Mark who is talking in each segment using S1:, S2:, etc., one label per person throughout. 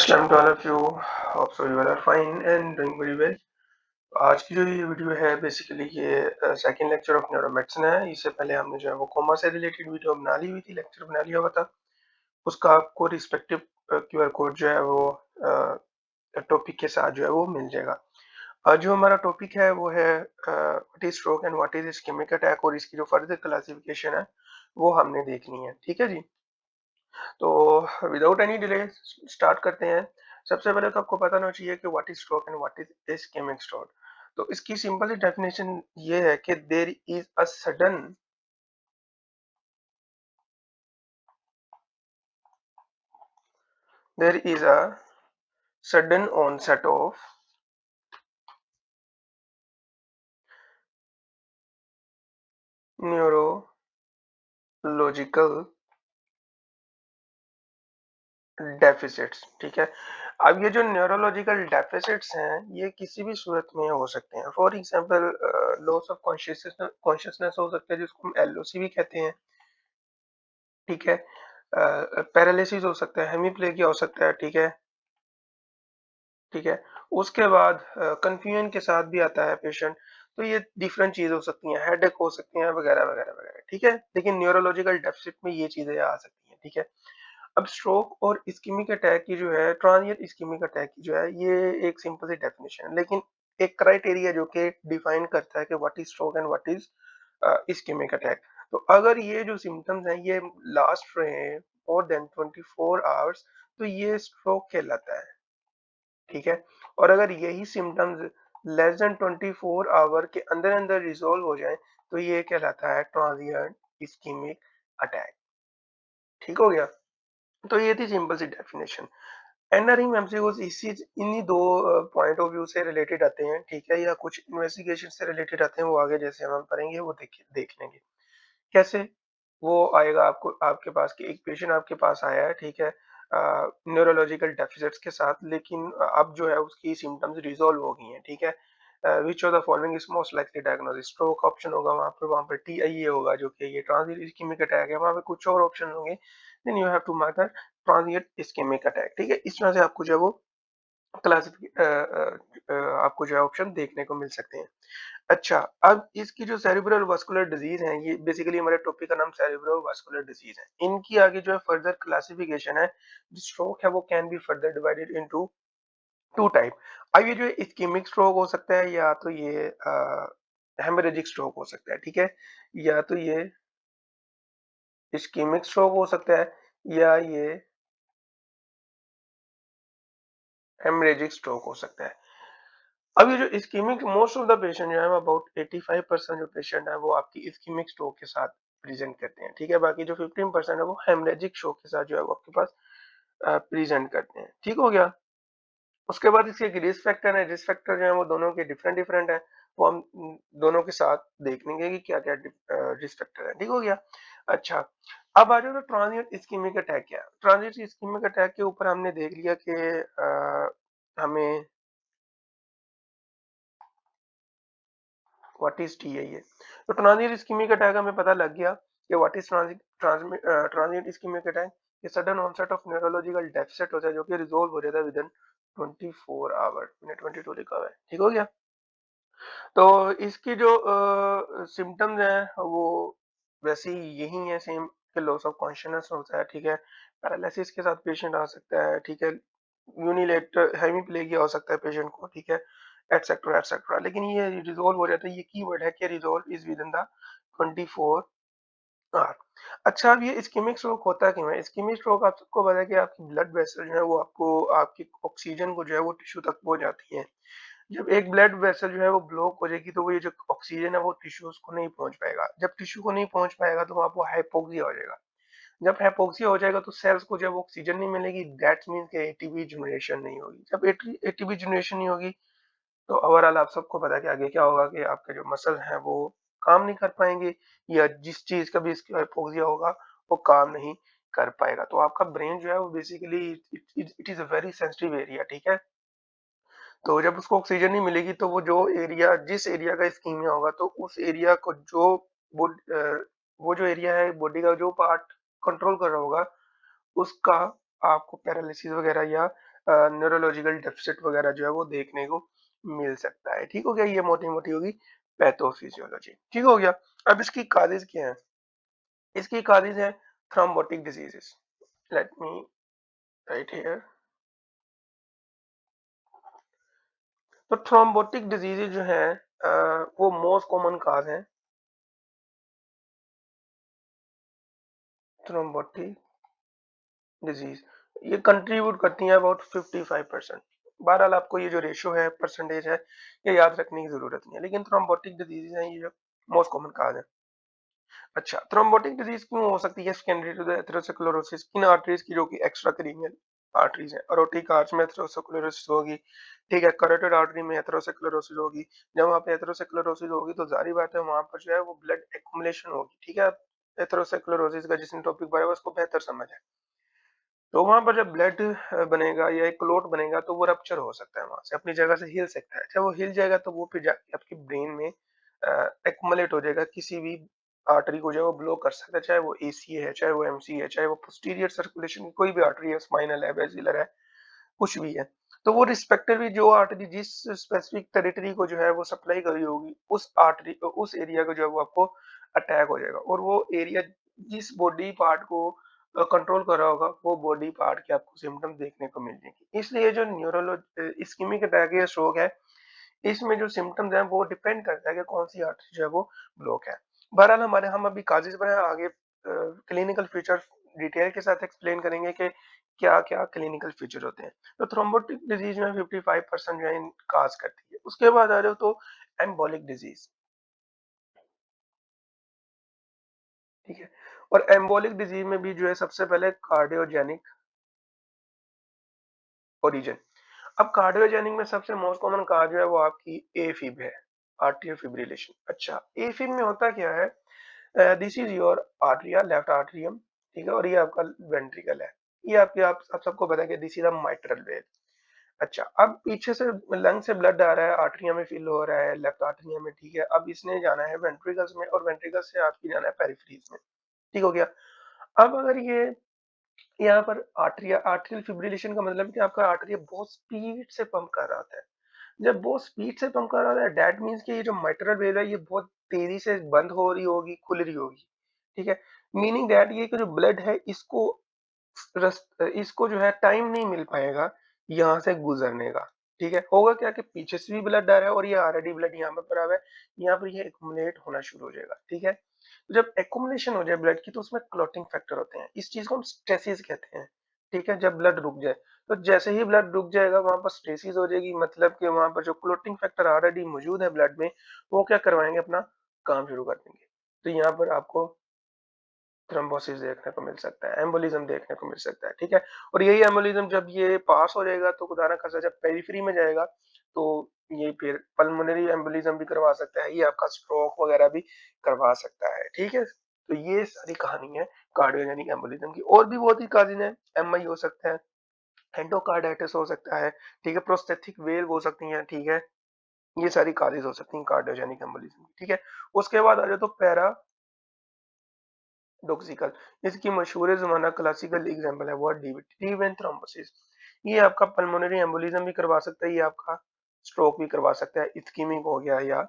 S1: अस्सलाम to all of you. Hope so you are fine and doing very well. आज की जो ये वीडियो है बेसिकली ये सेकंड लेक्चर ऑफ न्यूरोमेडिसिन है। इससे पहले हमने जो है वो कोमा से रिलेटेड वीडियो बना ली हुई थी, लेक्चर बना लिया हुआ था। उसका आपको रिस्पेक्टिव क्यूआर कोड जो है वो टॉपिक के साथ जो है वो मिल जाएगा। जो हमारा टॉपिक है वो है what is stroke and what is ischaemic attack, और इसकी जो फर्दर क्लासिफिकेशन है वो हमने देखनी है। ठीक है जी। तो विदाउट एनी डिले स्टार्ट करते हैं। सबसे पहले तो आपको पता होना चाहिए कि what is stroke and what is ischaemic stroke. तो इसकी सिंपल सी डेफिनेशन ये है कि there is a sudden onset of neurological deficits. ठीक है। अब ये जो न्यूरोलॉजिकल डेफिसिट्स हैं ये किसी भी सूरत में हो सकते हैं। For example loss of consciousness हो सकता है, जिसको हम एलओसी भी कहते हैं। ठीक है। पैरालिसिस हो सकता है, हेमीप्लेजिया हो सकता है। ठीक है। ठीक है। उसके बाद कंफ्यूजन के साथ भी आता है पेशेंट। तो ये डिफरेंट चीज हो सकती हैं, हेडेक हो सकते हैं, वगैरह वगैरह वगैरह। ठीक है। लेकिन न्यूरोलॉजिकल डेफिसिट में ये चीजें आ सकती हैं। ठीक है। अब स्ट्रोक और इस्केमिक अटैक की जो है, ट्रांजिएंट इस्केमिक अटैक की जो है, ये एक सिंपल सी डेफिनेशन है, लेकिन एक क्राइटेरिया जो कि डिफाइन करता है कि what is stroke and what is ischaemic attack. तो अगर ये जो सिम्टम्स हैं ये लास्ट रहे मोर देन 24 आवर्स तो ये स्ट्रोक कहलाता है। ठीक है। और अगर यही सिम्टम्स लेस देन 24 आवर के अंदर अंदर रिजॉल्व हो जाए तो ये कहलाता है ट्रांजिएंट इस्केमिक अटैक। ठीक हो गया। तो ये थी सिंपल सी डेफिनेशन। एंडरिंग एमसीक्यूज इसी इन्हीं दो पॉइंट ऑफ व्यू से रिलेटेड आते हैं। ठीक है। या कुछ इन्वेस्टिगेशन से रिलेटेड आते हैं, वो आगे जैसे हम पढ़ेंगे वो देख लेंगे कैसे वो आएगा। आपको आपके पास कि एक पेशेंट आपके पास आया है। ठीक है। न्यूरोलॉजिकल डेफिसिट्स के साथ, लेकिन अब जो है उसकी सिम्टम्स रिजॉल्व हो गई हैं। ठीक है। Which of the following is most likely diagnosis. Stroke option होगा, वहाँ पर टीआईए होगा जो कि ये ट्रांजिएंट इस्केमिक अटैक है। वहाँ पे कुछ और ऑप्शन होंगे, then you have to mark the transient ischaemic attack. ठीक है। इस तरह से आपको जो है वो आपको जो है ऑप्शन देखने को मिल सकते हैं। अच्छा, अब इसकी जो सेरेब्रल वास्कुलर डिजीज है, ये बेसिकली हमारे टॉपिक का नाम सेरेब्रल वास्कुलर डिजीज है। इनकी आगे जो है फर्दर क्लासिफिकेशन है। जो स्ट्रोक है वो can be further divided into two type. अब ये जो इस्केमिक स्ट्रोक हो सकता है, या तो ये हेमरेजिक स्ट्रोक हो सकता है। ठीक है। या तो ये इस्केमिक स्ट्रोक हो सकता है, या ये हेमरेजिक स्ट्रोक हो सकता है। अब ये जो ischaemic most of the patient जो है अबाउट 85% जो पेशेंट है वो आपकी इस्कीमिक स्ट्रोक के साथ प्रेजेंट करते हैं। ठीक है। बाकी जो 15% है वो हेमरेजिक स्ट्रोक के साथ जो है वो आपके पास प्रेजेंट करते हैं। ठीक हो गया। उसके बाद इसके एक रिस्क फैक्टर है। रिस्क फैक्टर जो है वो दोनों के डिफरेंट डिफरेंट है। वो हम दोनों के साथ देख लेंगे कि क्या क्या रिस्क फैक्टर है। ठीक हो गया। अच्छा, अब आ जाओ तो ट्रांजिएंट इस्कीमिक अटैक क्या है। ट्रांजिएंट इस्कीमिक अटैक के ऊपर हमने देख लिया कि हमें व्हाट इज टीआईए। तो ट्रांजिएंट इस्केमिक अटैक हमें पता लग गया कि what is transient ischaemic attack. ये sudden onset of neurological deficit होता है जो कि रिजॉल्व हो जाता है विद इन 24 आवर। मैंने 22 लिखा हुआ है। ठीक हो गया। तो इसकी जो सिम्टम्स हैं वो वैसे ही यही है सेम, कि लॉस ऑफ कॉन्शियसनेस होता है। ठीक है। पैरालिसिस के साथ पेशेंट आ सकता है। ठीक है। यूनिलेटरल हेमीप्लेजिया हो सकता है पेशेंट को। ठीक है। Etcetera etcetera. लेकिन ये रिजॉल्व हो जाता है। ये कीवर्ड है कि resolve is within the 24 hour. अच्छा, अब ये इस्केमिक स्ट्रोक होता क्यों है। इस्केमिक स्ट्रोक आप सबको पता है कि आपकी ब्लड वेसल जो है वो आपको आपकी ऑक्सीजन को जो है वो टिश्यू तक पहुंच जाती है। जब एक ब्लड वेसल जो है वो ब्लॉक हो जाएगी तो वो ये जो ऑक्सीजन है वो टिश्यूज को नहीं पहुंच पाएगा। जब टिश्यू को नहीं पहुंच पाएगा तो वहां पर हाइपोक्सिया हो जाएगा। जब हाइपोक्सिया हो जाएगा तो सेल्स को जब ऑक्सीजन नहीं मिलेगी, दैट मीन्स कि एटीपी जनरेशन नहीं होगी। जब एटीपी जनरेशन नहीं होगी तो ओवरऑल आप सबको पता है कि आगे क्या होगा, कि आपके जो मसल हैं वो काम नहीं कर पाएंगे, या जिस चीज का भी इसकी हाइपोक्सिया होगा वो काम नहीं कर पाएगा। तो आपका ब्रेन जो है वो basically it is a very sensitive area. ठीक है। तो जब उसको ऑक्सीजन नहीं मिलेगी तो वो जो एरिया जिस एरिया का इस्कीमिया होगा तो उस एरिया को जो वो जो एरिया है बॉडी का जो पार्ट कंट्रोल कर रहा होगा उसका आपको पैरालिसिस वगैरह या न्यूरोलॉजिकल डेफिसिट वगैरह जो है वो देखने को मिल सकता है। ठीक हो गया? ये मोटी-मोटी होगी पैथोफिजियोलॉजी। ठीक हो गया? अब इसकी कॉजेज़ क्या हैं? इसकी कॉजेज़ हैं thrombotic diseases. Let me right here. तो थ्रोम्बोटिक डिजीज़ेज़ जो हैं वो मोस्ट कॉमन कॉज़ हैं थ्रोम्बोटिक डिजीज़। ये कंट्रीब्यूट करती हैं अबाउट 55%। बहरहाल आपको ये जो रेशियो है, परसेंटेज है, ये याद रखने की ज़रूरत नहीं है। लेकिन थ्रोम्बोटिक डिजीज़ेज़ हैं ये जो मोस्ट कॉमन कॉज़ हैं। अच्छा, थ्रोम्बोटिक डिजीज़ क्यों हो सकती है सेकेंडरी टू द एथेरोस्क्लेरोसिस? किन आर्टरीज़ की जो कि एक्स्ट्रा क्रेनियल आर्टरीज़ हैं। एरोटिक आर्च में एथेरोस्क्लेरोसिस होगी, ठीक है? कैरोटिड आर्टरी में एथेरोस्क्लेरोसिस होगी। जब वहाँ पे एथेरोस्क्लेरोसिस होगी तो ज़ाहिर-सी बात है वहाँ पर जो है वो ब्लड एक्युमुलेशन होगी, ठीक है? एथेरोस्क्लेरोसिस का जिसने टॉपिक पढ़ा है उसको बेहतर समझ है। तो वहाँ पर जब ब्लड बनेगा या एक क्लॉट बनेगा तो वो रप्चर हो सकता है वहाँ से, अपनी जगह से हिल सकता है। जब वो हिल जाएगा तो वो फिर जाके आपकी ब्रेन में एक्युमुलेट हो जाएगा, किसी भी आर्टरी को जो है वो ब्लॉक कर सकता है, चाहे वो एसीए है, चाहे वो एमसी है, चाहे वो पोस्टीरियर सर्कुलेशन की कोई भी आर्टरी है, स्पाइनल है, बेसिलर है, कुछ भी है। तो वो रिस्पेक्टिवली जो आर्टरी जिस स्पेसिफिक टेरिटरी को जो है वो सप्लाई कर रही होगी, उस एरिया को जो है वो आपको अटैक हो जाएगा और वो एरिया जिस बॉडी पार्ट को कंट्रोल कर रहा होगा, वो बॉडी पार्ट के आपको सिम्पटम्स देखने को मिल जाएंगे। इसलिए जो इस्केमिक अटैक या स्ट्रोक है, इसमें जो सिम्पटम्स हैं वो डिपेंड करता है कि कौन-सी आर्टरी जो है वो ब्लॉक है। बहरहाल हम अभी काज़िज़ में हैं, आगे क्लिनिकल फीचर्स डिटेल के साथ एक्सप्लेन करेंगे कि क्या-क्या क्लिनिकल फीचर होते हैं। तो थ्रोम्बोटिक डिज़ीज़ में 55% जो है काज़ करती है। उसके बाद आ जाओ तो एम्बोलिक डिज़ीज़, ठीक है? और एम्बोलिक डिज़ीज़ में भी जो है सबसे पहले कार्डियोजेनिक ओरिजिन। अब कार्डियोजेनिक में सबसे मोस्ट कॉमन कॉज़ जो है वो आपकी एफib है, आर्टरियल फिब्रिलेशन। अच्छा, एफib में होता क्या है? This is your atria, left atrium, ठीक है? और ये आपका वेंट्रिकल है। ये आपके आप सबको पता है कि this is the mitral when. अच्छा, अब पीछे से लंग से ब्लड आ रहा है, आर्टरिया में फिल हो रहा है, लेफ्ट आर्टरिया में, ठीक है? अब इसने जाना है वेंट्रिकल्स में और वेंट्रिकल्स से आपकी जाना है पेरिफेरीज़ में, ठीक हो गया? अब अगर ये यहाँ पर आर्टरियल फिब्रिलेशन का मतलब है कि आपका आर्टरी बहुत स्पीड से पंप कर रहा होता है। जब बहुत स्पीड से पंप कर रहा है दैट मीन्स कि ये जो माइट्रल वेव है ये बहुत तेजी से बंद हो रही होगी, खुल रही होगी, ठीक है? मीनिंग दैट ये कि जो ब्लड है इसको जो है टाइम नहीं मिल पाएगा यहाँ से गुजरने का, ठीक है? होगा क्या कि पीछे से भी ब्लड आ रहा है और ये ऑलरेडी ब्लड यहाँ पे पड़ा हुआ है, यहाँ पर ये एक्युमुलेट होना शुरू हो जाएगा, ठीक है? जब एक्युमुलेशन हो जाए ब्लड की तो उसमें क्लॉटिंग फैक्टर होते हैं, इस चीज को हम स्टेसिस कहते हैं, ठीक है? जब ब्लड रुक जाए, तो जैसे ही ब्लड रुक जाएगा वहां पर स्टेसिस हो जाएगी, मतलब कि वहां पर जो क्लॉटिंग फैक्टर ऑलरेडी मौजूद है ब्लड में, वो क्या करवाएंगे, अपना काम शुरू कर देंगे। तो यहाँ पर आपको थ्रोम्बोसिस देखने को मिल सकता है, एम्बोलिज्म देखने को मिल सकता है, ठीक है? और यही एम्बोलिज्म जब ये पास हो जाएगा तो खुदा ना खास्ता जब पेरिफेरी में जाएगा तो ये फिर पल्मोनरी एम्बोलिज्म भी करवा सकता है, ये आपका स्ट्रोक वगैरह भी करवा सकता है, ठीक है? तो ये सारी कहानी है कार्डियोजेनिक एम्बोलिज्म की। और भी बहुत ही काज़िज़ हैं, एमआई हो सकता है, एंडोकार्डाइटिस हो सकता है, ठीक है? प्रोस्थेटिक वेल्व हो सकती हैं, ठीक है? ये सारी काज़िज़ हो सकती हैं कार्डियोजेनिक एम्बोलिज्म की, ठीक है? उसके बाद आ जाओ तो पैराडॉक्सिकल, इसकी मशहूर ज़माना क्लासिकल एग्जांपल है वो डीवीटी वेन थ्रोम्बोसिस। ये आपका पल्मोनरी एम्बोलिज्म भी करवा सकता है, ये आपका स्ट्रोक भी करवा सकता है, इस्कीमिक हो गया या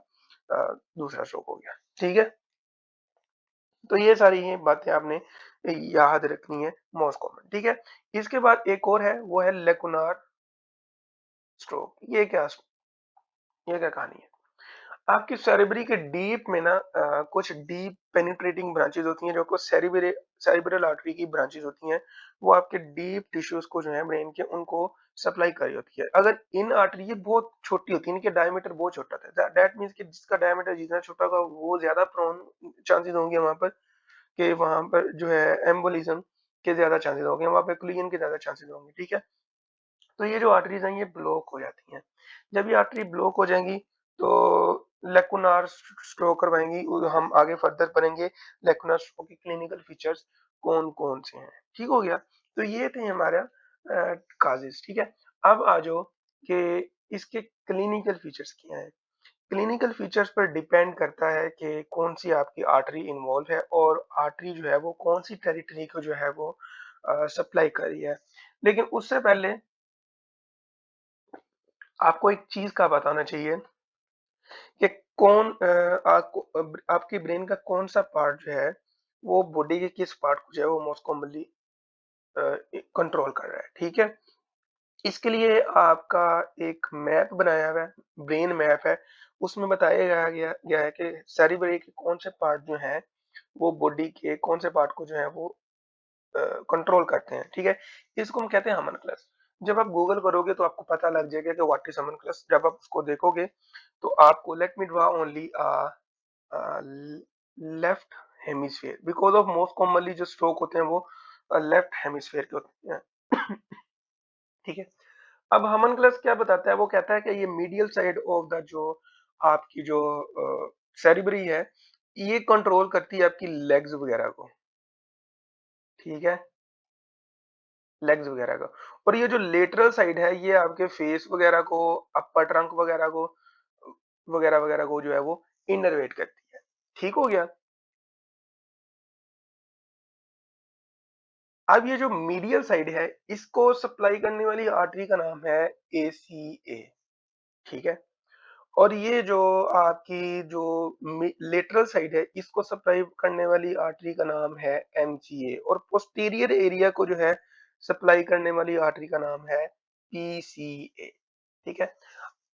S1: दूसरा स्ट्रोक हो गया, ठीक है? तो ये सारी ही बातें आपने याद रखनी है, मोस्ट कॉमन, ठीक है? इसके बाद एक और है, वो है लेकुनार स्ट्रोक। ये क्या कहानी है? आपकी सेरेब्री के डीप में ना कुछ डीप पेनिट्रेटिंग ब्रांचेस होती हैं जो को सेरिब्रल आर्टरी की ब्रांचेस होती हैं, वो आपके डीप टिश्यूज को जो है ब्रेन के उनको सप्लाई कर रही होती है। अगर इन आर्टरी ये बहुत छोटी होती है, इनके डायमीटर बहुत छोटा होता है, दैट मीन्स कि जिसका डायमीटर जितना छोटा होगा वो ज्यादा प्रोन चांसेस होंगे वहां पर कि वहां पर जो है एम्बोलिज्म के ज्यादा चांसेस होंगे, वहां पर क्लियन के ज्यादा चांसेस होंगे, ठीक है? तो ये जो आर्टरीज हैं ये ब्लॉक हो जाती हैं। जब ये आर्टरी ब्लॉक हो जाएंगी तो लेकुनार स्ट्रोक करवाएंगी, हम आगे फर्दर पढ़ेंगे लेकुनार स्ट्रोक के क्लिनिकल फीचर्स कौन कौन से हैं, ठीक हो गया? तो ये थे हमारा काजेस, ठीक है? अब आ जाओ कि इसके क्लिनिकल फीचर्स क्या हैं। क्लिनिकल फीचर्स पर डिपेंड करता है कि कौन सी आपकी आर्टरी इन्वॉल्व है और आर्टरी जो है वो कौन सी टेरिटरी को जो है वो सप्लाई कर रही है। लेकिन उससे पहले आपको एक चीज़ का पता होना चाहिए कि आपको आपकी ब्रेन का कौन-सा पार्ट जो है, वो बॉडी के किस पार्ट को जो है वो मोस्ट कॉमनली कंट्रोल कर रहा है, ठीक है? इसके लिए आपका एक मैप बनाया हुआ है, ब्रेन मैप है, उसमें बताया गया है कि सेरेब्रम के कौन से पार्ट जो हैं, वो बॉडी के कौन से पार्ट को जो है वो कंट्रोल करते हैं, ठीक है? इसको हम कहते हैं होम्यूनक्यूलस। जब आप गूगल करोगे तो आपको पता लग जाएगा कि व्हाट इज़ होम्यूनक्यूलस। जब आप उसको देखोगे तो आपको let me draw only left hemisphere because of most commonly जो स्ट्रोक होते हैं वो लेफ्ट हेमिस्फीयर के होते हैं। ठीक है? अब होम्यूनक्यूलस क्या बताता है? वो कहता है कि ये मीडियल साइड ऑफ द जो आपकी जो सेरेब्री है, ये कंट्रोल करती है आपकी लेग्स वगैरह को, ठीक है? लेग्स वगैरह को। और ये जो लेटरल साइड है, ये आपके फेस वगैरह को, अपर ट्रंक वगैरह को वगैरह को जो है वो इनर्वेट करती है। ठीक हो गया? अब ये जो मीडियल साइड है, इसको सप्लाई करने वाली आर्टरी का नाम है एसीए, ठीक है? और ये जो आपकी जो लेटरल साइड है, इसको सप्लाई करने वाली आर्टरी का नाम है एमसीए और पोस्टीरियर एरिया को जो है सप्लाई करने वाली आर्टरी का नाम है पीसीए, ठीक है?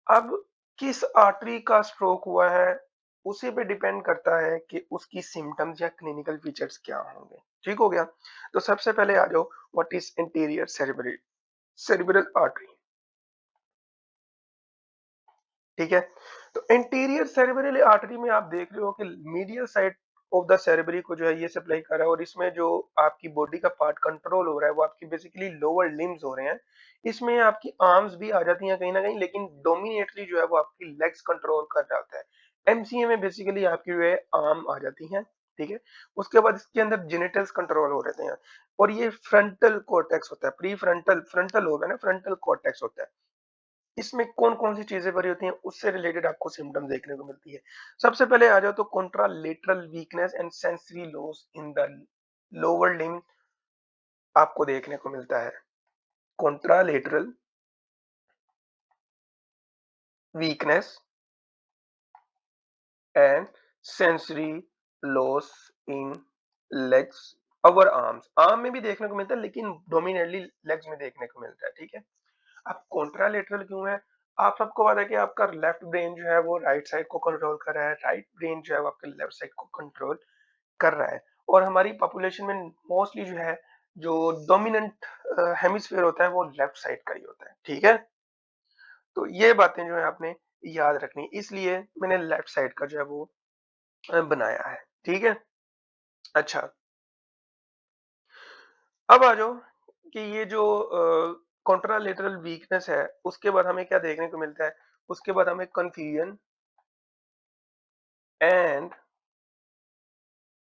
S1: अब किस आर्टरी का स्ट्रोक हुआ है, उसी पे डिपेंड करता है कि उसकी सिम्पटम्स या क्लिनिकल फीचर्स क्या होंगे। ठीक हो गया? तो सबसे पहले आ जाओ, what is interior cerebral artery, ठीक है? तो इंटीरियर सेरेब्रल आर्टरी में आप देख रहे हो कि medial side of the cerebri को जो है ये सप्लाई कर रहा है और इसमें जो आपकी बॉडी का पार्ट कंट्रोल हो रहा है वो आपकी बेसिकली लोअर लिम्स हो रहे हैं। इसमें आपकी आर्म्स भी आ जाती हैं कहीं ना कहीं, लेकिन डोमिनेटली जो है वो आपकी लेग्स कंट्रोल कर रहा होता है। एमसीए में बेसिकली आपकी जो है आर्म आ जाती हैं, ठीक है? उसके बाद इसके अंदर जेनिटल्स कंट्रोल हो रहते हैं और ये फ्रंटल कॉर्टेक्स होता है, प्री फ्रंटल फ्रंटल होगा ना, फ्रंटल कॉर्टेक्स होता है। इसमें कौन-कौन सी चीज़ें भरी होती हैं, उससे रिलेटेड आपको सिम्पटम्स देखने को मिलती है। सबसे पहले आ जाओ तो contralateral weakness and sensory loss in the lower limb आपको देखने को मिलता है। Contralateral weakness and sensory loss in legs, our arms. Arm में भी देखने को मिलता है लेकिन डोमिनेटली लेग्स में देखने को मिलता है, ठीक है? अब कॉन्ट्रालेटरल क्यों है? आप सबको पता है कि आपका लेफ्ट ब्रेन जो है वो राइट साइड को कंट्रोल कर रहा है, राइट ब्रेन जो है वो आपके लेफ्ट साइड को कंट्रोल कर रहा है। और हमारी पॉपुलेशन में मोस्टली जो है, जो डोमिनेंट हेमिस्फीयर होता है वो लेफ्ट साइड का ही होता है, ठीक है? तो ये बातें जो है आपने याद रखनी, इसलिए मैंने लेफ्ट साइड का जो है वो बनाया है, ठीक है? अच्छा, अब आ जाओ कि ये जो कॉन्ट्रालेटरल वीकनेस है, उसके बाद हमें क्या देखने को मिलता है? उसके बाद हमें कन्फ्यूजन एंड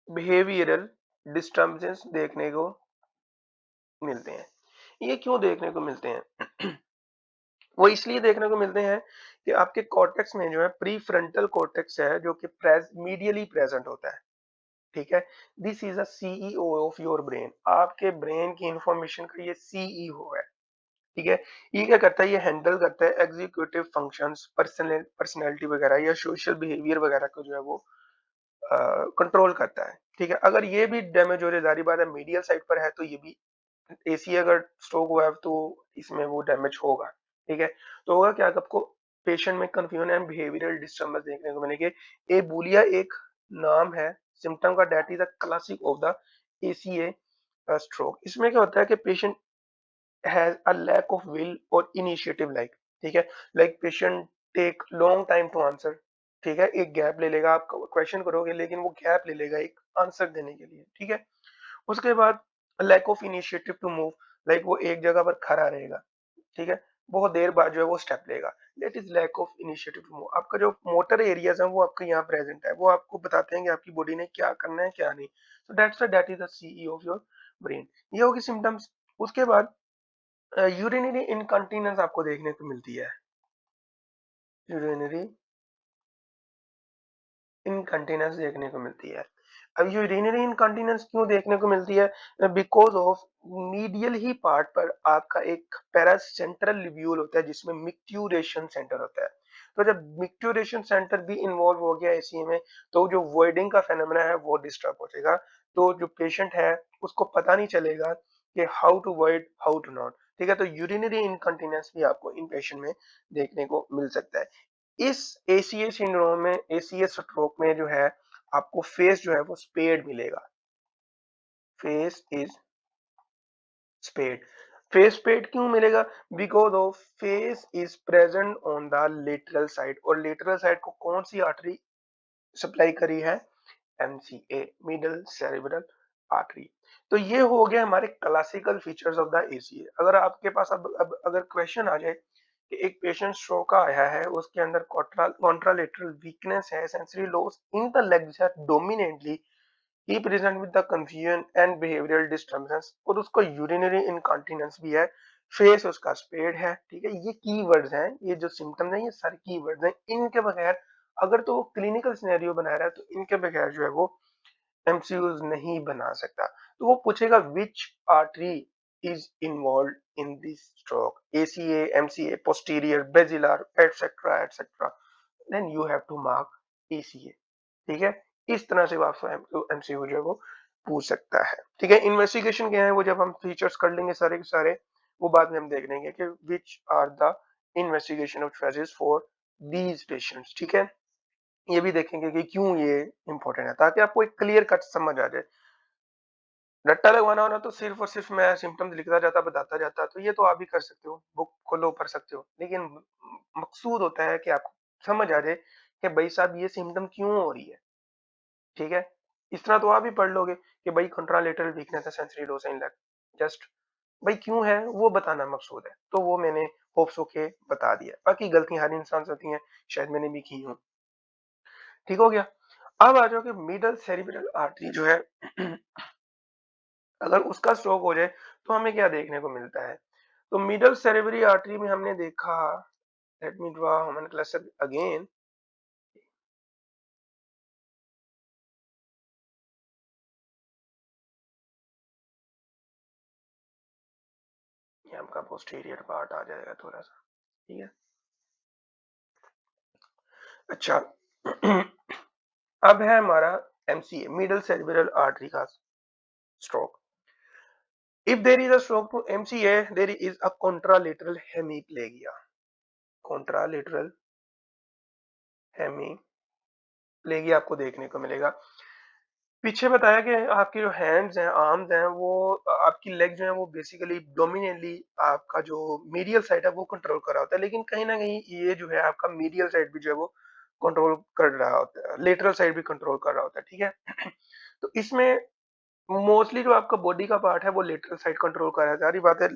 S1: बिहेवियरल डिस्टर्बेंस देखने को मिलते हैं। ये क्यों देखने को मिलते हैं? वो इसलिए देखने को मिलते हैं कि आपके कॉर्टेक्स में जो है प्रीफ्रंटल कॉर्टेक्स है जो कि मीडियली प्रेजेंट होता है, ठीक है? This is a CEO of your brain. आपके ब्रेन की इंफॉर्मेशन का ये सीईओ है, ठीक है? ये क्या करता है? ये हैंडल करता है एग्जीक्यूटिव फंक्शंस, पर्सनैलिटी वगैरह या सोशल बिहेवियर वगैरह को जो है वो कंट्रोल करता है, ठीक है? अगर ये भी डैमेज हो जाए, जाहिर बात है मीडियल साइड पर है तो ये भी एसी अगर स्ट्रोक हुआ है तो इसमें वो डैमेज होगा, ठीक है? तो होगा क्या, आपको पेशेंट में कंफ्यूजन एंड बिहेवियरल डिस्टर्बेंस देखने को मिलेंगे। एबुलिया एक नाम है सिम्पटम का, that is a classic of the ACA stroke. इसमें क्या होता है कि patient has a lack of will और इनिशिएटिव, लाइक, ठीक है? Like patient take long time to answer, ठीक है? एक गैप ले लेगा, आप क्वेश्चन करोगे लेकिन वो गैप ले लेगा एक आंसर देने के लिए, ठीक है? उसके बाद lack of initiative to move, like वो एक जगह पर खड़ा रहेगा, ठीक है? बहुत देर बाद जो है वो स्टेप लेगा, that is lack of initiative to move. आपका जो मोटर एरियाज है वो आपके यहाँ प्रेजेंट है, वो आपको बताते हैं कि आपकी बॉडी ने क्या करना है क्या नहीं। So that is the CEO of your brain. ये होगी सिम्टम्स। उसके बाद यूरिनरी इनकंटीनेंस आपको देखने को मिलती है, यूरिनरी इनकंटीनेंस देखने को मिलती है। अब यूरिनरी इनकॉन्टिनेंस क्यों देखने को मिलती है? Because of medial he part पर आपका एक पैरासेंट्रल लिब्यूल होता है जिसमें मिक्ट्यूरेशन सेंटर होता है। तो जब मिक्ट्यूरेशन सेंटर भी इन्वॉल्व हो गया एसीए में, तो जो वॉइडिंग का फेनोमेना है वो डिस्टर्ब हो जाएगा। तो जो पेशेंट है उसको पता नहीं चलेगा कि how to avoid how to not. ठीक है, तो यूरिनरी इनकॉन्टिनेंस भी आपको इन पेशेंट में देखने को मिल सकता है। इस एसीए सिंड्रोम में, एसीए स्ट्रोक में जो है आपको फेस जो है वो स्पेड मिलेगा। Face is spared. Face spared क्यों मिलेगा? Because of face is present on the lateral side, और लेटरल साइड को कौन सी आर्टरी सप्लाई करी है? MCA, middle cerebral artery. तो ये हो गया हमारे classical features of the ACA. अगर आपके पास अब अगर क्वेश्चन आ जाए कि एक पेशेंट स्ट्रोक का आया है, उसके अंदर कॉन्ट्रालेटरल वीकनेस है, sensory loss in the legs है dominantly, he present with the confusion and behavioural disturbance, और उसको यूरिनरी इनकॉन्टिनेंस भी है, फेस उसका स्पेड है। ठीक है, ये कीवर्ड्स हैं, ये जो सिम्टम्स हैं ये सारे कीवर्ड्स हैं। इनके बगैर अगर तो वो क्लिनिकल सिनेरियो बना रहा है तो इनके बगैर जो है वो एमसीयूज नहीं बना सकता। तो वो पूछेगा which artery is involve in this stroke, ACA, MCA, posterior, basilar, etcetera etcetera, then you have to mark ACA. ठीक है, इस तरह से वो आपको एमसीयू जो है वो पूछ सकता है। ठीक है, इन्वेस्टिगेशन क्या है वो जब हम फीचर्स कर लेंगे सारे के सारे, वो बाद में हम देख लेंगे कि which are the investigation of phases for these patients. ठीक है, ये भी देखेंगे कि क्यों ये इंपॉर्टेंट है, ताकि आपको एक क्लियर कट समझ आ जाए। रट्टा लगवाना होना तो सिर्फ और सिर्फ मैं सिम्टम्स लिखता जाता, बताता जाता, तो ये तो आप भी कर सकते हो, बुक खोलो पढ़ सकते हो, लेकिन मकसूद होता है कि आपको समझ आ जाए कि भाई साहब ये सिम्टम क्यों हो रही है। ठीक है, इस तरह तो आप भी पढ़ लोगे कि भाई कंट्रालेटरल वीकनेस है, सेंसरी लॉस इन लेग, जस्ट भाई क्यों है वो बताना मकसूद है, तो वो मैंने होप्स के बता दिया। बाकी गलतियां हर इंसान से होती हैं, शायद मैंने भी की हूँ। ठीक हो गया। अब आ जाओ कि मिडल सेरिब्रल आर्टरी जो है अगर उसका स्ट्रोक हो जाए तो हमें क्या देखने को मिलता है? तो मिडल सेरेब्री आर्टरी में हमने देखा, लेट मी ड्रॉ होम्योनक्लेचर अगेन। ये आपका पोस्टीरियर पार्ट आ जाएगा थोड़ा सा। ठीक है, अच्छा। अब है हमारा एमसीए, मिडल सेरेब्रल आर्टरी का stroke. If there is a stroke to MCA, there is a contralateral hemiplegia. Contralateral hemiplegia आपको देखने को मिलेगा। पीछे बताया कि आपकी जो हैंड्स हैं, आर्म्स हैं, वो आपकी लेग जो है वो बेसिकली डोमिनेटली आपका जो मीडियल साइड है वो कंट्रोल कर रहा होता है, लेकिन कहीं ना कहीं ये जो है आपका मीडियल साइड भी जो है वो कंट्रोल कर रहा होता है, लेटरल साइड भी कंट्रोल कर रहा होता है। ठीक है, तो इसमें मोस्टली जो आपका बॉडी का पार्ट है वो लेटरल साइड कंट्रोल कर रहा है, सारी बात है।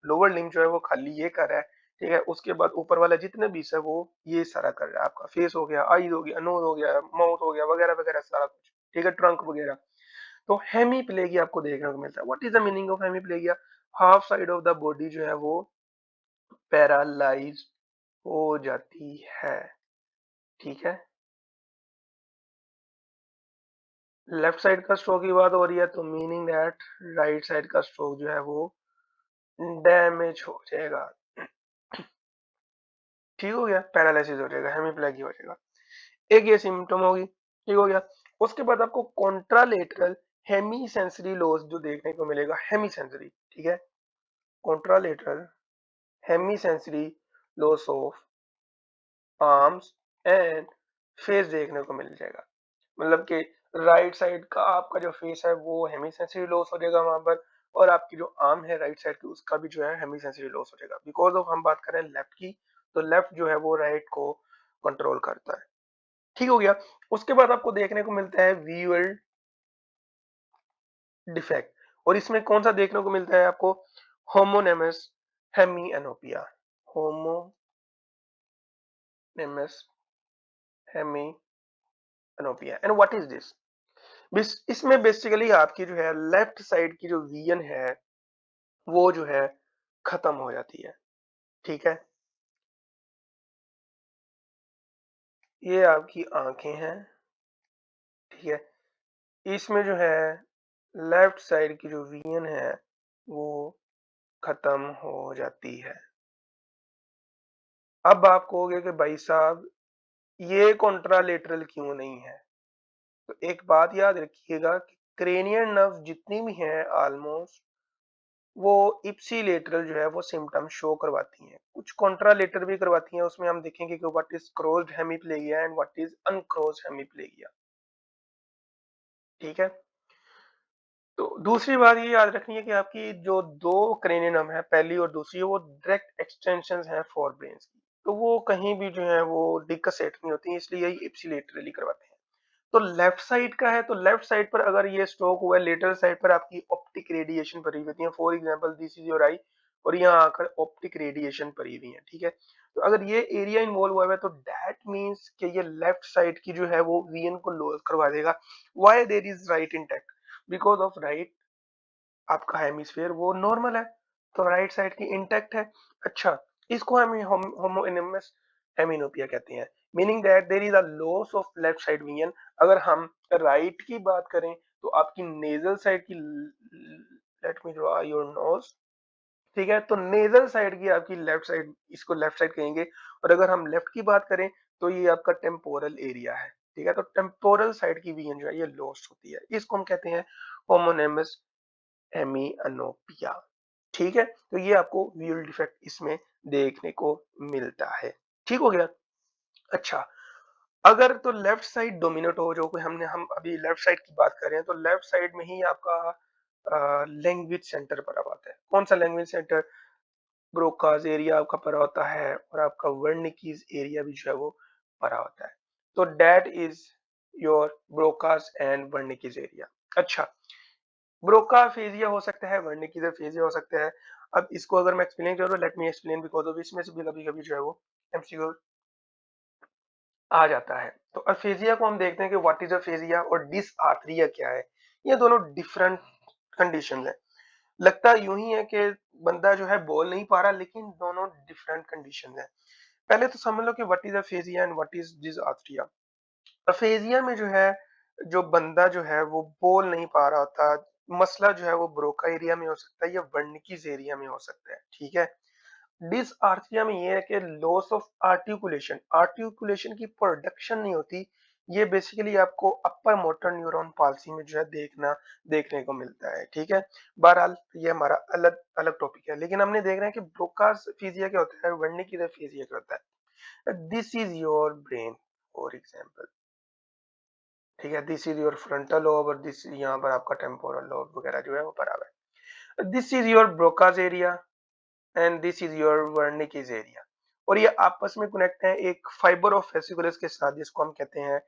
S1: लोअर लिम्ब जो है वो खाली ये कर रहा है। ठीक है, उसके बाद ऊपर वाला जितने भी है वो ये सारा कर रहा है, आपका फेस हो गया, आईज हो गया, नोज हो गया, माउथ हो गया, वगैरह वगैरह सारा कुछ। ठीक है, ट्रंक वगैरह। तो हेमीप्लेगिया आपको देखने को मिलता है। What is the meaning of hemiplegia? Half side of the body जो है वो पैरालाइज हो जाती है। ठीक है, लेफ्ट साइड का स्ट्रोक की बात हो रही है तो मीनिंग दैट राइट साइड का स्ट्रोक जो है वो डैमेज हो जाएगा। ठीक हो गया, पैरालिसिस हो जाएगा, हेमीप्लेगी हो जाएगा। एक ये सिम्टम होगी। ठीक हो गया। उसके बाद आपको कॉन्ट्रालेटरल हेमी सेंसरी लॉस जो देखने को मिलेगा, हेमी सेंसरी। ठीक है, contralateral hemi sensory loss of arms and face देखने को मिल जाएगा। मतलब कि राइट साइड का आपका जो फेस है वो हेमी सेंसरी लॉस हो जाएगा वहां पर, और आपकी जो आर्म है राइट साइड की उसका भी जो है हेमी सेंसरी लॉस हो जाएगा। बिकॉज ऑफ हम बात करें लेफ्ट की, तो लेफ्ट जो है वो राइट को कंट्रोल करता है। ठीक हो गया। उसके बाद आपको देखने को मिलता है विजुअल डिफेक्ट, और इसमें कौन सा देखने को मिलता है आपको? होमोनेमस हेमिएनोपिया। होमोनेमस हेमिएनोपिया, एंड व्हाट इज दिस? इसमें बेसिकली आपकी जो है लेफ्ट साइड की जो विजन है वो जो है खत्म हो जाती है। ठीक है, ये आपकी आंखें हैं। ठीक है, इसमें जो है लेफ्ट साइड की जो वीएन है वो खत्म हो जाती है। अब आप कहोगे कि भाई साहब ये कॉन्ट्रालेटरल क्यों नहीं है? तो एक बात याद रखिएगा कि क्रेनियल नर्व जितनी भी हैं ऑलमोस्ट वो इप्सिलेटरल जो है वो सिम्पटम शो करवाती हैं। कुछ कॉन्ट्रालेटरल भी करवाती हैं, उसमें हम देखेंगे कि what is crossed hemiplegia and what is uncrossed hemiplegia. ठीक है? तो दूसरी बात ये याद रखनी है कि आपकी जो दो क्रेनियम है, पहली और दूसरी, वो डायरेक्ट एक्सटेंशंस हैं फोर ब्रेन्स की, तो वो कहीं भी जो है वो डिकसेट नहीं होती, इसलिए यही इप्सिलेटरली करवाते हैं। तो लेफ्ट साइड का है, तो लेफ्ट साइड पर अगर ये स्ट्रोक हुआ है, लेटरल साइड पर आपकी ऑप्टिक रेडिएशन पड़ी हुई है। For example this is your eye, और यहाँ आकर ऑप्टिक रेडिएशन पड़ी हुई है। ठीक है? तो अगर ये एरिया इन्वॉल्व हुआ है तो दैट मींस कि ये लेफ्ट साइड की जो है वो वीएन को लॉस करवा देगा। Why there is right intact? Because of right आपका हेमिस्फीयर वो नॉर्मल है, तो राइट साइड की इंटैक्ट है। अच्छा, इसको हम होमोनिमस हेमिनोपिया कहते हैं, meaning that there is a loss of left side vision. अगर हम राइट की बात करें तो आपकी नेजल साइड की, let me draw your nose. ठीक है? तो नेजल साइड की आपकी लेफ्ट साइड, इसको लेफ्ट साइड कहेंगे। और अगर हम लेफ्ट की बात करें तो ये आपका टेम्पोरल एरिया है। ठीक है? तो टेम्पोरल साइड की वीएन जो है ये लॉस्ट होती है, इसको हम कहते हैं होमोनिमस हेमिअनोपिया। ठीक है? तो ये आपको विजुअल डिफेक्ट इसमें देखने को मिलता है। ठीक हो गया? अच्छा, अगर तो लेफ्ट साइड डोमिनेट हो, जो कि हम अभी लेफ्ट साइड की बात कर रहे हैं, तो लेफ्ट साइड में ही आपका लैंग्वेज सेंटर पड़ा होता है। कौन सा लैंग्वेज सेंटर? ब्रोकाज एरिया आपका पड़ा होता है, और आपका वर्निकीज एरिया भी जो है वो पड़ा होता है। तो that is your Broca's and Wernicke's area. अच्छा, ब्रोकाफेजिया हो सकता है, वर्निकिज़ेफेजिया हो सकता है। अब इसको अगर मैं एक्सप्लेन करूँ, let me explain, because of इसमें से भी कभी-कभी जो है वो एमसीक्यू आ जाता है। तो अफेजिया को हम देखते हैं कि व्हाट इज़ अफेजिया और डिसआर्थरिया क्या है। ये दोनों डिफरेंट कंडीशंस हैं। लगता यूं ही है कि बंदा जो है बोल नहीं पा रहा, लेकिन दोनों डिफरेंट कंडीशंस हैं। पहले तो समझ लो कि what is aphasia and what is dysarthria. Aphasia में जो है, जो बंदा जो है वो बोल नहीं पा रहा होता, मसला जो है वो ब्रोका एरिया में हो सकता है या वर्निकीज एरिया में हो सकता है। ठीक है? डिसआर्थरिया में ये है कि लॉस ऑफ आर्टिकुलेशन, आर्टिकुलेशन की प्रोडक्शन नहीं होती। ये बेसिकली आपको अपर मोटर न्यूरॉन पाल्सी में जो है देखने को मिलता है। ठीक है? बहरहाल ये हमारा अलग अलग टॉपिक है, लेकिन हमने देख रहे हैं कि ब्रोकास फिजिया क्या होता है, वर्निकीज फिजिया क्या होता है। This is your brain for example. ठीक है? This is your frontal lobe, और दिस यहाँ पर आपका टेम्पोरल लोब वगैरह जो है वो पड़ा हुआ है। This is your Broca's area and this is your Wernicke's area, और ये आपस में कनेक्ट है एक फाइबर ऑफ फेसिकुलस के साथ, जिसको हम कहते हैं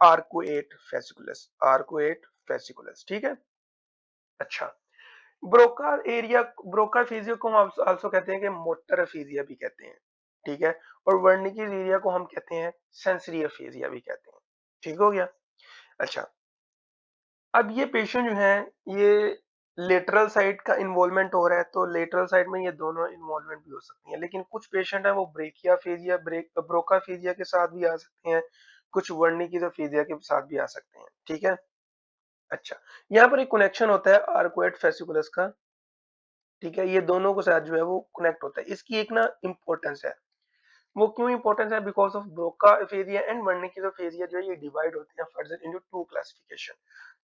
S1: आर्कुएट फेसिकुलस, आर्कुएट फेसिकुलस। ठीक है? अच्छा, ब्रोका एरिया, ब्रोका फिजियो को हम आल्सो कहते हैं कि मोटर अफीजिया भी कहते हैं। ठीक है? और वर्निकीज एरिया को हम कहते हैं सेंसरी अफीजिया भी कहते हैं। ठीक हो गया? अच्छा, अब ये पेशेंट जो है ये लेटरल साइड का इन्वॉल्वमेंट हो रहा है, तो लेटरल साइड में ये दोनों इन्वॉल्वमेंट भी हो सकती है, लेकिन कुछ पेशेंट है वो ब्रेकियाफेजिया, ब्रोकाफेजिया के साथ भी आ सकते हैं, कुछ वर्निकिज़ोफेजिया के साथ भी आ सकते हैं। ठीक है? अच्छा, यहाँ पर एक कनेक्शन होता है आर्कुएट फेसिकुलस का। ठीक है? ये दोनों के साथ जो है वो कनेक्ट होता है। इसकी एक ना इम्पोर्टेंस है। वो क्यों इम्पोर्टेंस है? Because of Broca aphasia and Wernicke's aphasia जो है ये डिवाइड होते हैं further into two classification.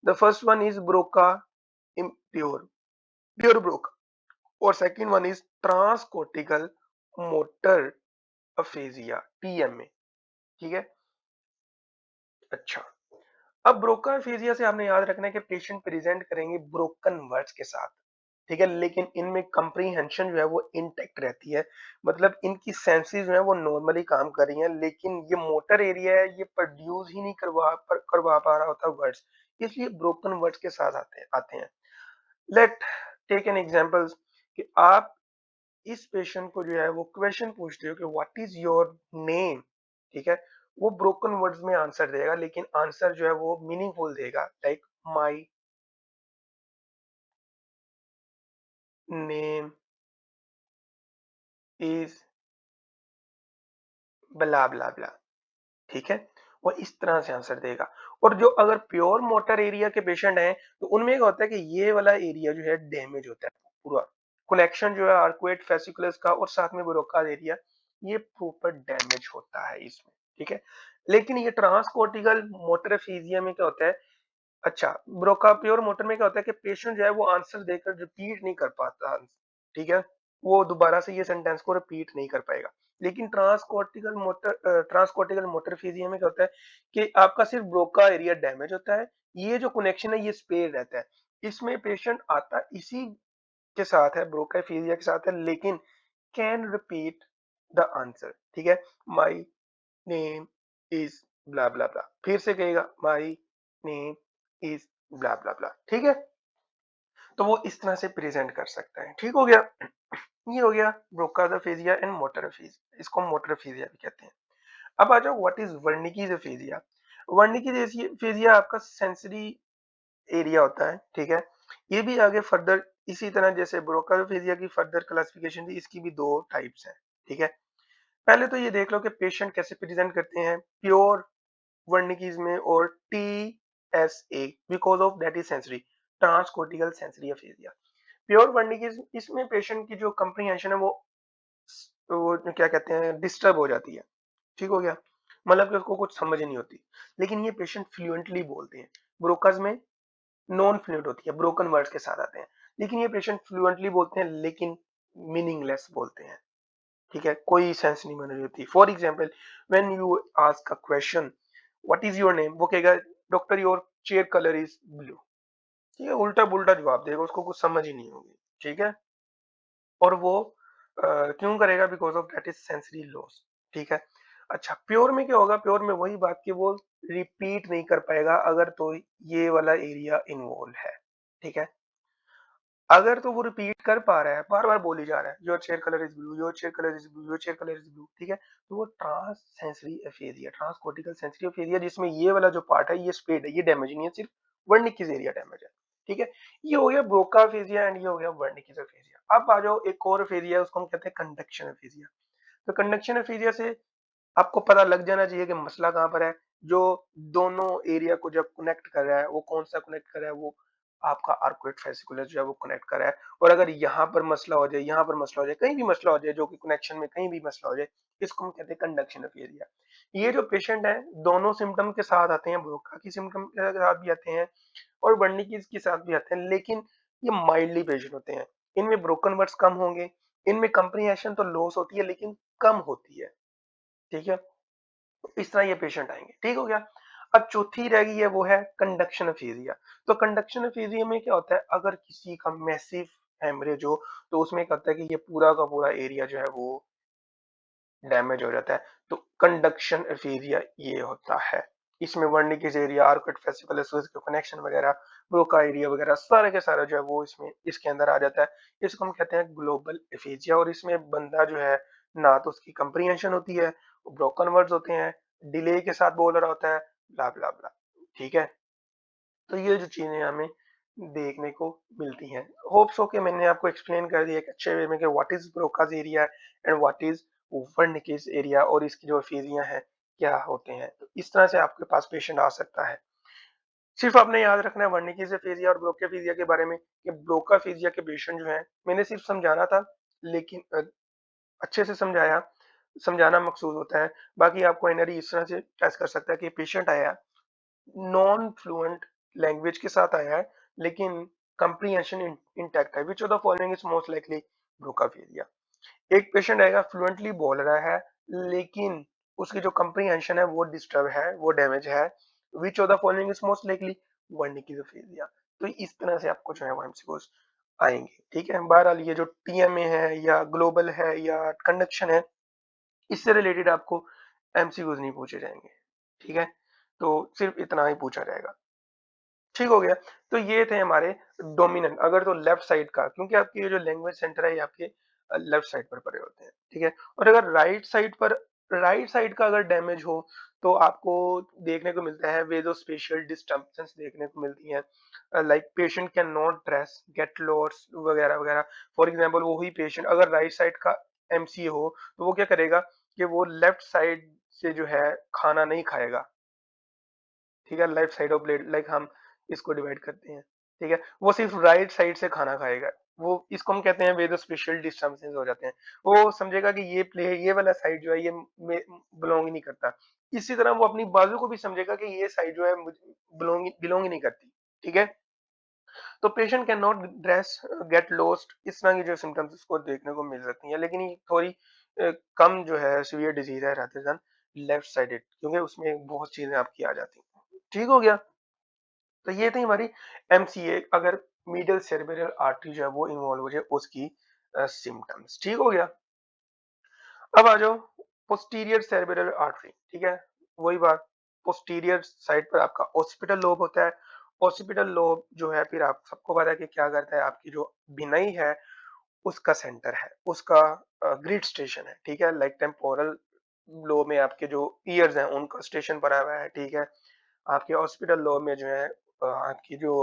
S1: The first one is Broca impure, pure broca, और second one is transcortical motor aphasia, TMA. ठीक है? अच्छा, अब ब्रोका अफेजिया से आपने याद रखना है कि पेशेंट प्रेजेंट करेंगे ब्रोकन वर्ड्स के साथ। ठीक है? लेकिन इनमें कंप्रीहेंशन जो है वो इंटैक्ट रहती है, मतलब इनकी सेंसेस जो है वो नॉर्मली काम कर रही हैं, लेकिन ये मोटर एरिया है ये प्रोड्यूस ही नहीं करवा पा रहा होता वर्ड्स, इसलिए ब्रोकन वर्ड्स के साथ आते हैं। लेट टेक एन एग्जांपल कि आप इस पेशेंट को जो है वो क्वेश्चन पूछते हो कि व्हाट इज योर नेम। ठीक है? वो ब्रोकन वर्ड्स में आंसर देगा, लेकिन आंसर जो है वो मीनिंगफुल देगा, लाइक माय नेम इज ब्ला ब्ला ब्ला। ठीक है? वो इस तरह से आंसर देगा। और जो अगर प्योर मोटर एरिया के पेशेंट हैं तो उनमें क्या होता है कि ये वाला एरिया जो है डैमेज होता है पूरा, कनेक्शन जो है आर्कुएट फेसिकुलस का और साथ में ब्रोका एरिया ये प्रॉपर डैमेज होता है इसमें, ठीक है। लेकिन ये ट्रांसकोर्टिकल मोटर एफीजिया में क्या होता है, अच्छा ब्रोका प्योर मोटर में क्या होता है कि पेशेंट जो है वो आंसर देकर रिपीट नहीं कर पाता, ठीक है, वो दोबारा से ये सेंटेंस को रिपीट नहीं कर पाएगा। लेकिन ट्रांसकॉर्टिकल मोटर फिजिया में क्या होता है कि आपका सिर्फ ब्रोका एरिया डैमेज होता है, ये जो कनेक्शन है ये स्पेयर रहता है, इसमें पेशेंट आता इसी के साथ है, ब्रोका फिजिया के साथ है, लेकिन कैन रिपीट द आंसर, ठीक है। माई नेम इज ब्ला ब्ला ब्ला, फिर से कहेगा माई नेम इज ब्ला ब्ला ब्ला, ठीक है। तो वो इस तरह से प्रेजेंट कर सकता है, ठीक हो गया। ये हो गया ब्रोकाफेजिया एंड मोटरफेज, इसको मोटरफेजिया भी कहते हैं। अब आ जाओ व्हाट इज वर्निकीफेजिया। वर्निकीफेजिया आपका सेंसरी एरिया होता है, ठीक है। ये भी आगे फर्दर इसी तरह जैसे ब्रोकाफेजिया की फर्दर क्लासिफिकेशन थी, इसकी भी दो टाइप्स हैं, ठीक है। पहले तो ये देख लो कि पेशेंट कैसे प्रेजेंट करते हैं प्योर वर्निकीज में और TSA because of that is sensory, transcortical sensory aphasia. Pure Wernicke's इसमें पेशेंट की जो कंप्रीहेंशन है वो क्या कहते हैं डिस्टर्ब हो जाती है, ठीक हो गया, मतलब कि उसको कुछ समझ नहीं होती। लेकिन ये पेशेंट फ्लुएंटली बोलते हैं, ब्रोकर्स में नॉन फ्लुएंट होती है, ब्रोकन वर्ड्स के साथ आते हैं, लेकिन ये पेशेंट फ्लुएंटली बोलते हैं लेकिन मीनिंगलेस बोलते हैं, ठीक है, कोई सेंस नहीं बन रही होती। For example when you ask a question what is your name, वो कहेगा doctor your chair colour is blue, ठीक है, उल्टा पुल्टा जवाब देगा, उसको कुछ समझ ही नहीं होगी, ठीक है। और वो क्यों करेगा, because of that is sensory loss, ठीक है। अच्छा प्योर में क्या होगा, प्योर में वही बात कि वो रिपीट नहीं कर पाएगा अगर तो ये वाला एरिया इन्वॉल्व है, ठीक है। अगर तो वो रिपीट कर पा रहा है, बार बार बोली जा रहा है your chair colour is blue, your chair colour is blue, your chair colour is blue, ठीक है, तो वो trans sensory aphasia, transcortical sensory aphasia, जिसमें ये वाला जो पार्ट है ये स्प्रेड है, ये डैमेज नहीं है, सिर्फ वर्निकिस एरिया डैमेज है, ठीक है। ये हो गया ब्रोका एफेजिया एंड ये हो गया वर्निकिस एफेजिया। अब आ जाओ एक और एफेजिया, उसको हम कहते हैं कंडक्शन एफेजिया। तो कंडक्शन एफेजिया से आपको पता लग जाना चाहिए कि मसला कहाँ पर है, जो दोनों एरिया को जब कनेक्ट कर रहा है वो कौन सा कनेक्ट कर रहा है, वो आपका आर्कुएट फेसिकुलस जो है वो कनेक्ट कर रहा है। और अगर यहाँ पर मसला हो जाए, यहाँ पर मसला हो जाए, कहीं भी मसला हो जाए, जो कि कनेक्शन में कहीं भी मसला हो जाए, इसको हम कहते हैं कंडक्शन ऑफ एरिया। ये जो पेशेंट है दोनों सिम्टम के साथ आते हैं, ब्रोका की सिम्टम के साथ भी आते हैं और वर्निकीज के साथ भी आते हैं, लेकिन ये माइल्डली पेशेंट होते हैं, इनमें ब्रोकन वर्ड्स कम होंगे, इनमें कंप्रीहेंशन तो लॉस होती है लेकिन कम होती है, ठीक है। इस तरह ये पेशेंट आएंगे, ठीक हो गया। अब चौथी रह गई है वो है कंडक्शन ऑफ एरिया। तो कंडक्शन ऑफ एरिया में क्या होता है, अगर किसी का मैसिव हेमरेज हो तो उसमें क्या होता है कि ये पूरा का पूरा एरिया जो है वो डैमेज हो जाता है, तो कंडक्शन ऑफ एरिया ये होता है। इसमें वर्निकेज एरिया, आर्कुएट फेसिकुलस के कनेक्शन वगैरह, ब्रोका एरिया वगैरह सारे के सारा जो है वो इसमें इसके अंदर आ जाता है। इसको हम कहते हैं ग्लोबल एफेजिया। और इसमें बंदा जो है ना तो उसकी कंप्रीहेंशन होती है, ब्रोकन वर्ड्स होते हैं, डिले के साथ बोल रहा होता है, ब्ला ब्ला ब्ला, ठीक है। तो ये जो चीजें हमें देखने को मिलती हैं, होप सो कि मैंने आपको एक्सप्लेन कर दिया एक अच्छे वे में कि what is Broca's area and what is Wernicke's area और इसकी जो एफेजिया है क्या होते हैं। तो इस तरह से आपके पास पेशेंट आ सकता है। सिर्फ आपने याद रखना है वर्निकेज एफेजिया और ब्रोकाफेजिया के बारे में कि ब्रोकाफेजिया के पेशेंट जो है, मैंने सिर्फ समझाना था लेकिन अच्छे से समझाया, समझाना मकसूद होता है। बाकी आपको एनरी इस तरह से टेस्ट कर सकता है कि पेशेंट आया नॉन फ्लुएंट लैंग्वेज के साथ आया है लेकिन कंप्रीहेंशन इंटैक्ट है, which of the following is most likely Broca aphasia. एक पेशेंट आएगा फ्लुएंटली बोल रहा है लेकिन उसकी जो कंप्रीहेंशन है वो डिस्टर्ब है, वो डैमेज है, which of the following is most likely Wernicke's aphasia. तो इस तरह से आपको जो है वो एमसीक्यूज आएंगे, ठीक है। बहरहाल ये जो टीएमए है या ग्लोबल है या कंडक्शन है, इससे रिलेटेड आपको एमसीक्यूज नहीं पूछे जाएंगे, ठीक है। तो सिर्फ इतना ही पूछा जाएगा, ठीक हो गया। तो ये थे हमारे डोमिनेंट, अगर तो लेफ्ट साइड का, क्योंकि आपकी ये जो लैंग्वेज सेंटर है ये आपके लेफ्ट साइड पर पड़े होते हैं, ठीक है। और अगर राइट साइड पर, राइट साइड का अगर डैमेज हो तो आपको देखने को मिलता है वेदो स्पेशल डिस्टर्बेंस देखने को मिलती है, like patient can not dress, gait loss वगैरह वगैरह। फॉर एग्जांपल वही पेशेंट अगर राइट साइड का एमसी हो तो वो क्या करेगा कि वो लेफ्ट साइड से जो है खाना नहीं खाएगा, ठीक है, left side of plate, like हम इसको डिवाइड करते हैं, ठीक है, वो सिर्फ राइट साइड से खाना खाएगा, वो इसको हम कहते हैं वे स्पेशल डिस्टर्बेंसेस हो जाते हैं, वो समझेगा कि ये वाला साइड जो है ये बिलोंग ही नहीं करता। इसी तरह वो अपनी बाजू को भी समझेगा कि ये साइड जो है बिलोंग बिलोंग ही नहीं करती, ठीक है। तो patient can not dress get lost, इस तरह की जो सिम्टम्स इसको देखने को मिल सकती हैं, लेकिन ये थोड़ी कम जो है सीवियर डिजीज है रादर देन लेफ्ट साइडेड, क्योंकि उसमें बहुत चीजें आपकी आ जाती हैं। ठीक हो गया। तो ये थी हमारी एमसीए, अगर मीडियल सेरेब्रल आर्टरी जो है वो इन्वॉल्व हो जाए उसकी सिम्टम्स। ठीक हो गया। अब आ जाओ पोस्टीरियर सेरेब्रल आर्टरी, ठीक है, वही बात, पोस्टीरियर साइड पर आपका ऑक्सीपिटल लोब होता है। ऑक्सीपिटल लोब जो है फिर आप सबको पता है कि क्या करता है, आपकी जो बिनाई है उसका सेंटर है, उसका ग्रिड स्टेशन है, ठीक है, लाइक टेम्पोरल लोब में आपके जो ईयर्स हैं उनका स्टेशन बना हुआ है, ठीक है। आपके हॉस्पिटल लॉ में जो है आपकी जो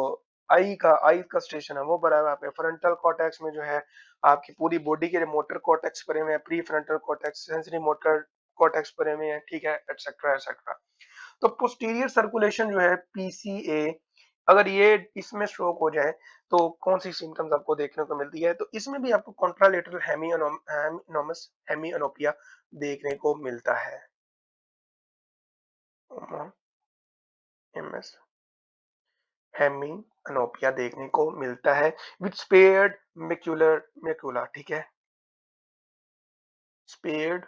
S1: आई का स्टेशन है वो बना हुआ है। आपके फ्रंटल कॉर्टेक्स में जो है आपकी पूरी बॉडी के मोटर कॉर्टेक्स पड़े हुए हैं, pre frontal cortex, sensory motor cortex पड़े हुए हैं, ठीक है, एटसेट्रा एटसेट्रा। तो पोस्टीरियर सर्कुलेशन जो है पीसीए, अगर ये इसमें स्ट्रोक हो जाए तो कौन सी सिम्टम्स आपको देखने को मिलती है, तो इसमें भी आपको कॉन्ट्रालेटरल हेमियोनोमस हेमियोनोपिया देखने को मिलता है। एमएस हेमी अनोपिया देखने को मिलता है विथ स्पेयर्ड मैक्यूलर मैक्यूला, ठीक है, स्पेयर्ड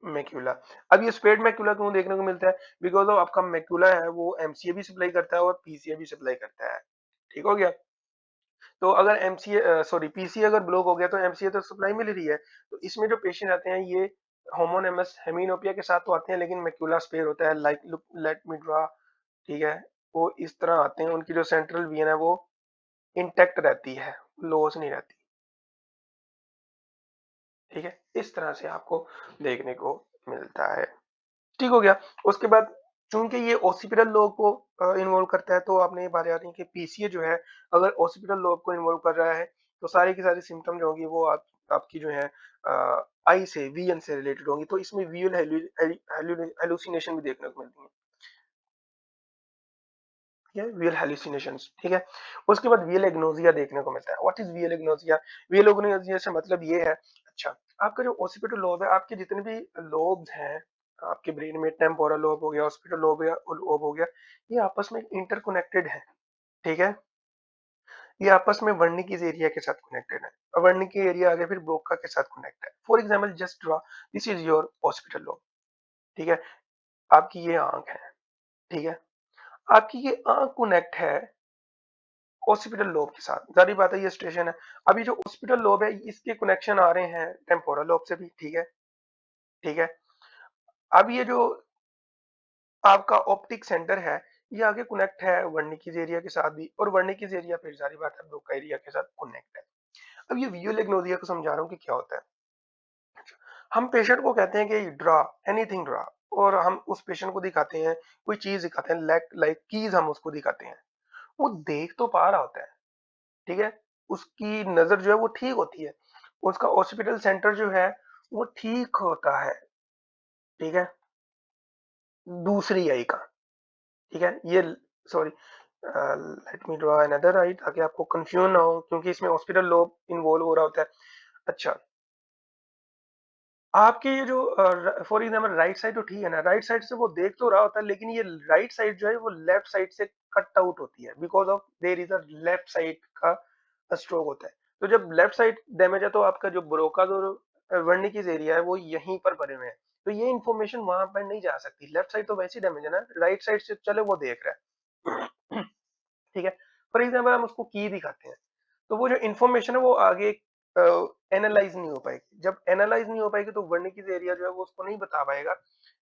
S1: मैक्यूला। अब ये स्पेयर्ड मैक्यूला क्यों देखने को मिलता है, बिकॉज ऑफ आपका मैक्यूला है वो एमसीए भी सप्लाई करता है और पीसीए भी सप्लाई करता है। ठीक हो गया। तो अगर एमसीए सॉरी पीसीए अगर ब्लॉक हो गया तो एमसीए तो सप्लाई मिल रही है, तो इसमें जो पेशेंट आते हैं ये होमोनेमस हेमिनोपिया के साथ तो आते हैं लेकिन मैक्यूला स्पेयर होता है, like look let me draw, ठीक है, वो इस तरह आते हैं, उनकी जो सेंट्रल वेन है वो इंटैक्ट रहती है, लॉस नहीं रहती, ठीक है, इस तरह से आपको देखने को मिलता है। ठीक हो गया। उसके बाद चूंकि ये ओसिपिटल लोब को इन्वॉल्व करता है, तो आपने ये बात याद रखी कि पीसीए जो है अगर ओसिपिटल लोब को इन्वॉल्व कर रहा है तो सारी की सारी सिम्टम जो होंगी वो आपकी जो है आई से वीएन से रिलेटेड होंगी, तो इसमें विजुअल हेलुसिनेशन भी देखने को मिलती है, ठीक है, विजुअल हेलुसिनेशंस, ठीक है। उसके बाद विजुअल एग्नोसिया देखने को मिलता है। What is visual agnosia? Visual agnosia से मतलब ये है, अच्छा, आपका जो ओसिपिटल लोब है, आपके जितने भी लोब्स हैं आपके ब्रेन में, टेम्पोरल लोब हो गया, ऑक्सीपिटल लोब हो गया, ये आपस में इंटरकनेक्टेड है, ठीक है। ये आपस में वर्निकीज एरिया के साथ कनेक्टेड है, और वर्निकी एरिया आगे फिर ब्रोका के साथ कनेक्ट है। For example just draw, this is your occipital lobe, ठीक है, आपकी ये आंख है, ठीक है, आपकी ये आंख कनेक्ट है ऑक्सीपिटल लोब के साथ, जारी बात है ये स्टेशन है। अभी जो ऑक्सीपिटल लोब है इसके कनेक्शन आ रहे हैं टेम्पोरल लोब से भी, ठीक है, ठीक है। अब ये जो आपका ऑप्टिक सेंटर है ये आगे कनेक्ट है वर्निकीज एरिया के साथ भी, और वर्निकीज एरिया फिर जारी बात है ब्रोका एरिया के साथ कनेक्ट है। अब ये विजुअल एग्नोसिया को समझा रहा हूँ कि क्या होता है। हम पेशेंट को कहते हैं कि ड्रा एनीथिंग ड्रा, और हम उस पेशेंट को दिखाते हैं, कोई चीज दिखाते हैं, लाइक लाइक कीज हम उसको दिखाते हैं, वो देख तो पा रहा होता है, ठीक है, उसकी नजर जो है वो ठीक होती है, उसका हॉस्पिटल सेंटर जो है वो ठीक होता है, ठीक है, दूसरी आई का, ठीक है, ये sorry, let me draw another eye ताकि आपको कंफ्यूजन ना हो, क्योंकि इसमें हॉस्पिटल लोब इन्वॉल्व हो रहा होता है। अच्छा, आपके ये जो फॉर एग्जाम्पल राइट साइड तो ठीक है ना, राइट साइड से वो देख तो रहा होता है, लेकिन ये राइट साइड जो है वो लेफ्ट साइड से कट आउट होती है, because of there is a left side का स्ट्रोक होता है। तो जब लेफ्ट साइड डैमेज है तो आपका जो ब्रोकाज और वर्निकीज एरिया है वो यहीं पर बने हुए हैं, तो ये इन्फॉर्मेशन वहां पर नहीं जा सकती, लेफ्ट साइड तो वैसे ही डैमेज है ना, राइट साइड से चले वो देख रहा है। ठीक है, फॉर एग्जाम्पल हम उसको की दिखाते हैं, तो वो जो इन्फॉर्मेशन है वो आगे एनालाइज नहीं हो पाएगी, जब एनालाइज नहीं हो पाएगी तो वर्निकीज एरिया जो है वो उसको नहीं बता पाएगा,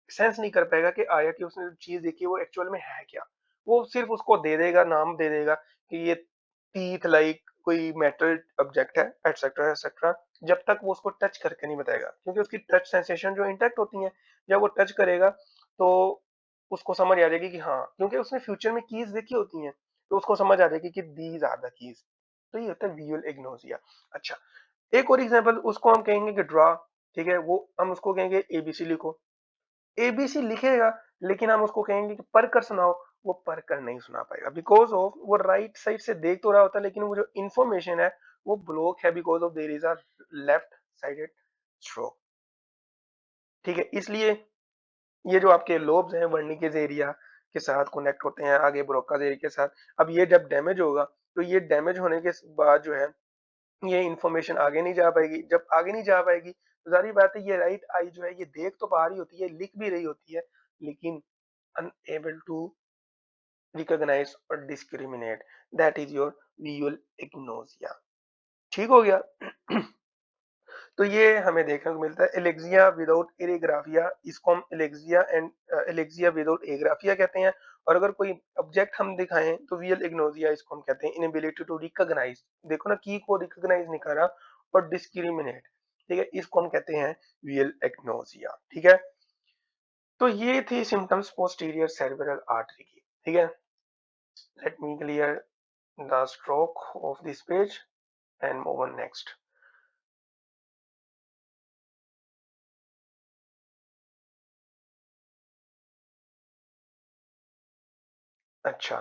S1: सेंस नहीं कर पाएगा कि आया कि उसने जो चीज देखी है वो एक्चुअल में है क्या, वो सिर्फ उसको दे देगा, नाम दे देगा कि ये टीथ लाइक कोई मेटल ऑब्जेक्ट है, एटसेट्रा एटसेट्रा, जब तक वो उसको टच करके नहीं बताएगा, क्योंकि उसकी टच सेंसेशन जो इंटैक्ट होती है, जब वो टच करेगा तो उसको समझ आ जाएगी कि हाँ, क्योंकि उसने फ्यूचर में कीज देखी होती हैं, तो उसको समझ आ जाएगी कि दीज आर द कीज। तो ये होता है विजुअल एग्नोसिया। अच्छा, एक और एग्जांपल उसको हम कहेंगे कि ड्रा, ठीक है, वो हम उसको कहेंगे एबीसी लिखो, एबीसी लिखेगा, लेकिन हम उसको कहेंगे कि पढ़कर सुनाओ, वो पढ़कर नहीं सुना पाएगा, बिकॉज ऑफ वो राइट साइड से देख तो रहा होता है, लेकिन वो जो इंफॉर्मेशन है वो ब्लॉक है, because of there is a left sided stroke. ठीक है, इसलिए ये जो आपके लोब्स हैं वर्निकेज एरिया के साथ कनेक्ट होते हैं आगे ब्रोकास एरिया के साथ। अब ये जब डैमेज होगा, तो ये डैमेज होने के बाद जो है ये इंफॉर्मेशन आगे नहीं जा पाएगी। जब आगे नहीं जा पाएगी तो जाहिर बात है ये राइट आई जो है ये देख तो पा रही होती है, लिख भी रही होती है, लेकिन अनएबल टू रिकॉग्नाइज और discriminate, that is your visual agnosia. ठीक हो गया। तो ये हमें देखने को मिलता है एलेक्सिया विदाउट एरेग्राफिया, इसको हम एलेक्सिया एंड एलेक्सिया विदाउट एग्राफिया कहते हैं। और अगर कोई ऑब्जेक्ट हम दिखाएं तो वियल इग्नोसिया इसको हम कहते हैं, इनएबिलिटी टू रिकॉग्नाइज, देखो ना की को रिकॉग्नाइज नहीं कर रहा, और डिस्क्रिमिनेट, ठीक है, इसको हम कहते हैं वियल इग्नोसिया। ठीक है, तो ये थी सिम्टम्स पोस्टीरियर सेरेब्रल आर्टरी की। ठीक है, let me clear the stroke of this page and move on next. अच्छा,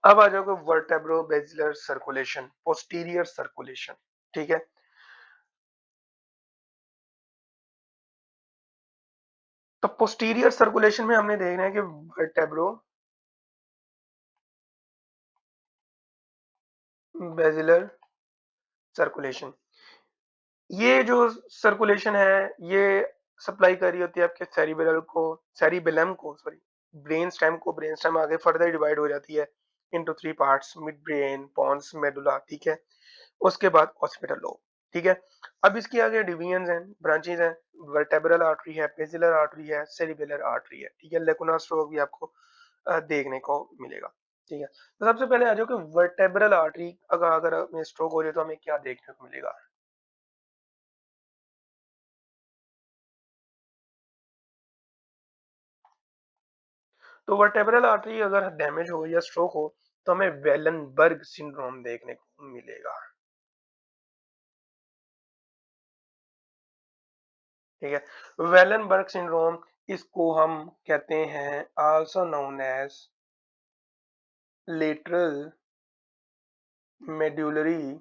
S1: अब आ जाओगे वर्टेब्रो बेसिलर सर्कुलेशन, पोस्टीरियर सर्कुलेशन। ठीक है, तो पोस्टीरियर सर्कुलेशन में हमने देखना है कि वर्टेब्रो बेसिलर सर्कुलेशन, ये जो सर्कुलेशन है ये सप्लाई कर रही होती है आपके सेरिबेलम को, सॉरी ब्रेन स्टेम को। ब्रेन स्टेम आगे फर्दर डिवाइड हो जाती है into three parts, midbrain, pons, medulla. ठीक है, उसके बाद ऑक्सीपिटल लोब। ठीक है, अब इसके आगे डिवीजन हैं, ब्रांचेस हैं, वर्टेब्रल आर्टरी है, बेसिलर आर्टरी है, सेरिबेलर आर्टरी है। ठीक है, लेकुना स्ट्रोक भी आपको देखने को मिलेगा। ठीक है, तो सबसे पहले आ जाओ कि वर्टेब्रल आर्टरी अगर अगर में स्ट्रोक हो जाए तो हमें क्या देखने को मिलेगा। तो वर्टेब्रल आर्टरी अगर डैमेज हो या स्ट्रोक हो तो हमें वेलनबर्ग सिंड्रोम देखने को मिलेगा। ठीक है, वेलनबर्ग सिंड्रोम, इसको हम कहते हैं also known as lateral medullary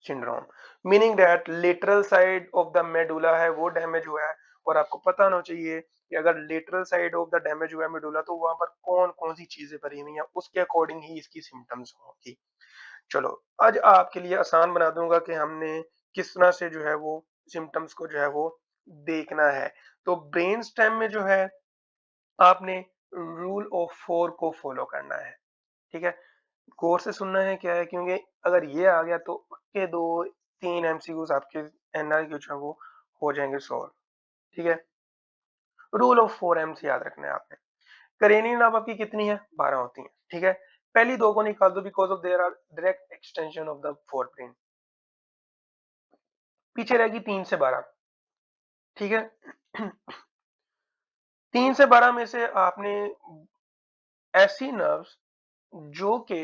S1: syndrome, meaning that lateral side of the medulla है वो डैमेज हुआ है। और आपको पता होना चाहिए कि अगर lateral side of the damage हुआ है मेडुला तो वहां पर कौन कौन सी चीजें भरी हुई हैं, उसके अकॉर्डिंग ही इसकी सिम्टम्स होगी। चलो, आज आपके लिए आसान बना दूंगा कि हमने किस तरह से जो है वो सिम्टम्स को जो है वो देखना है। तो ब्रेन स्टेम में जो है आपने रूल ऑफ फोर को फॉलो करना है। ठीक है, गौर से सुनना है क्या है, क्योंकि अगर ये आ गया तो पक्के दो तीन एमसीक्यूज आपके एनआर के जो है वो हो जाएंगे सॉल्व। ठीक है, रूल ऑफ फोर एम्स याद रखना है आपने। करेनियन नाभ आपकी कितनी है, 12 होती है। ठीक है, पहली दो को निकाल दो because of there are direct extension of the forebrain, पीछे रहेगी 3 से 12। ठीक है, 3 से 12 में से आपने ऐसी नर्व्स जो कि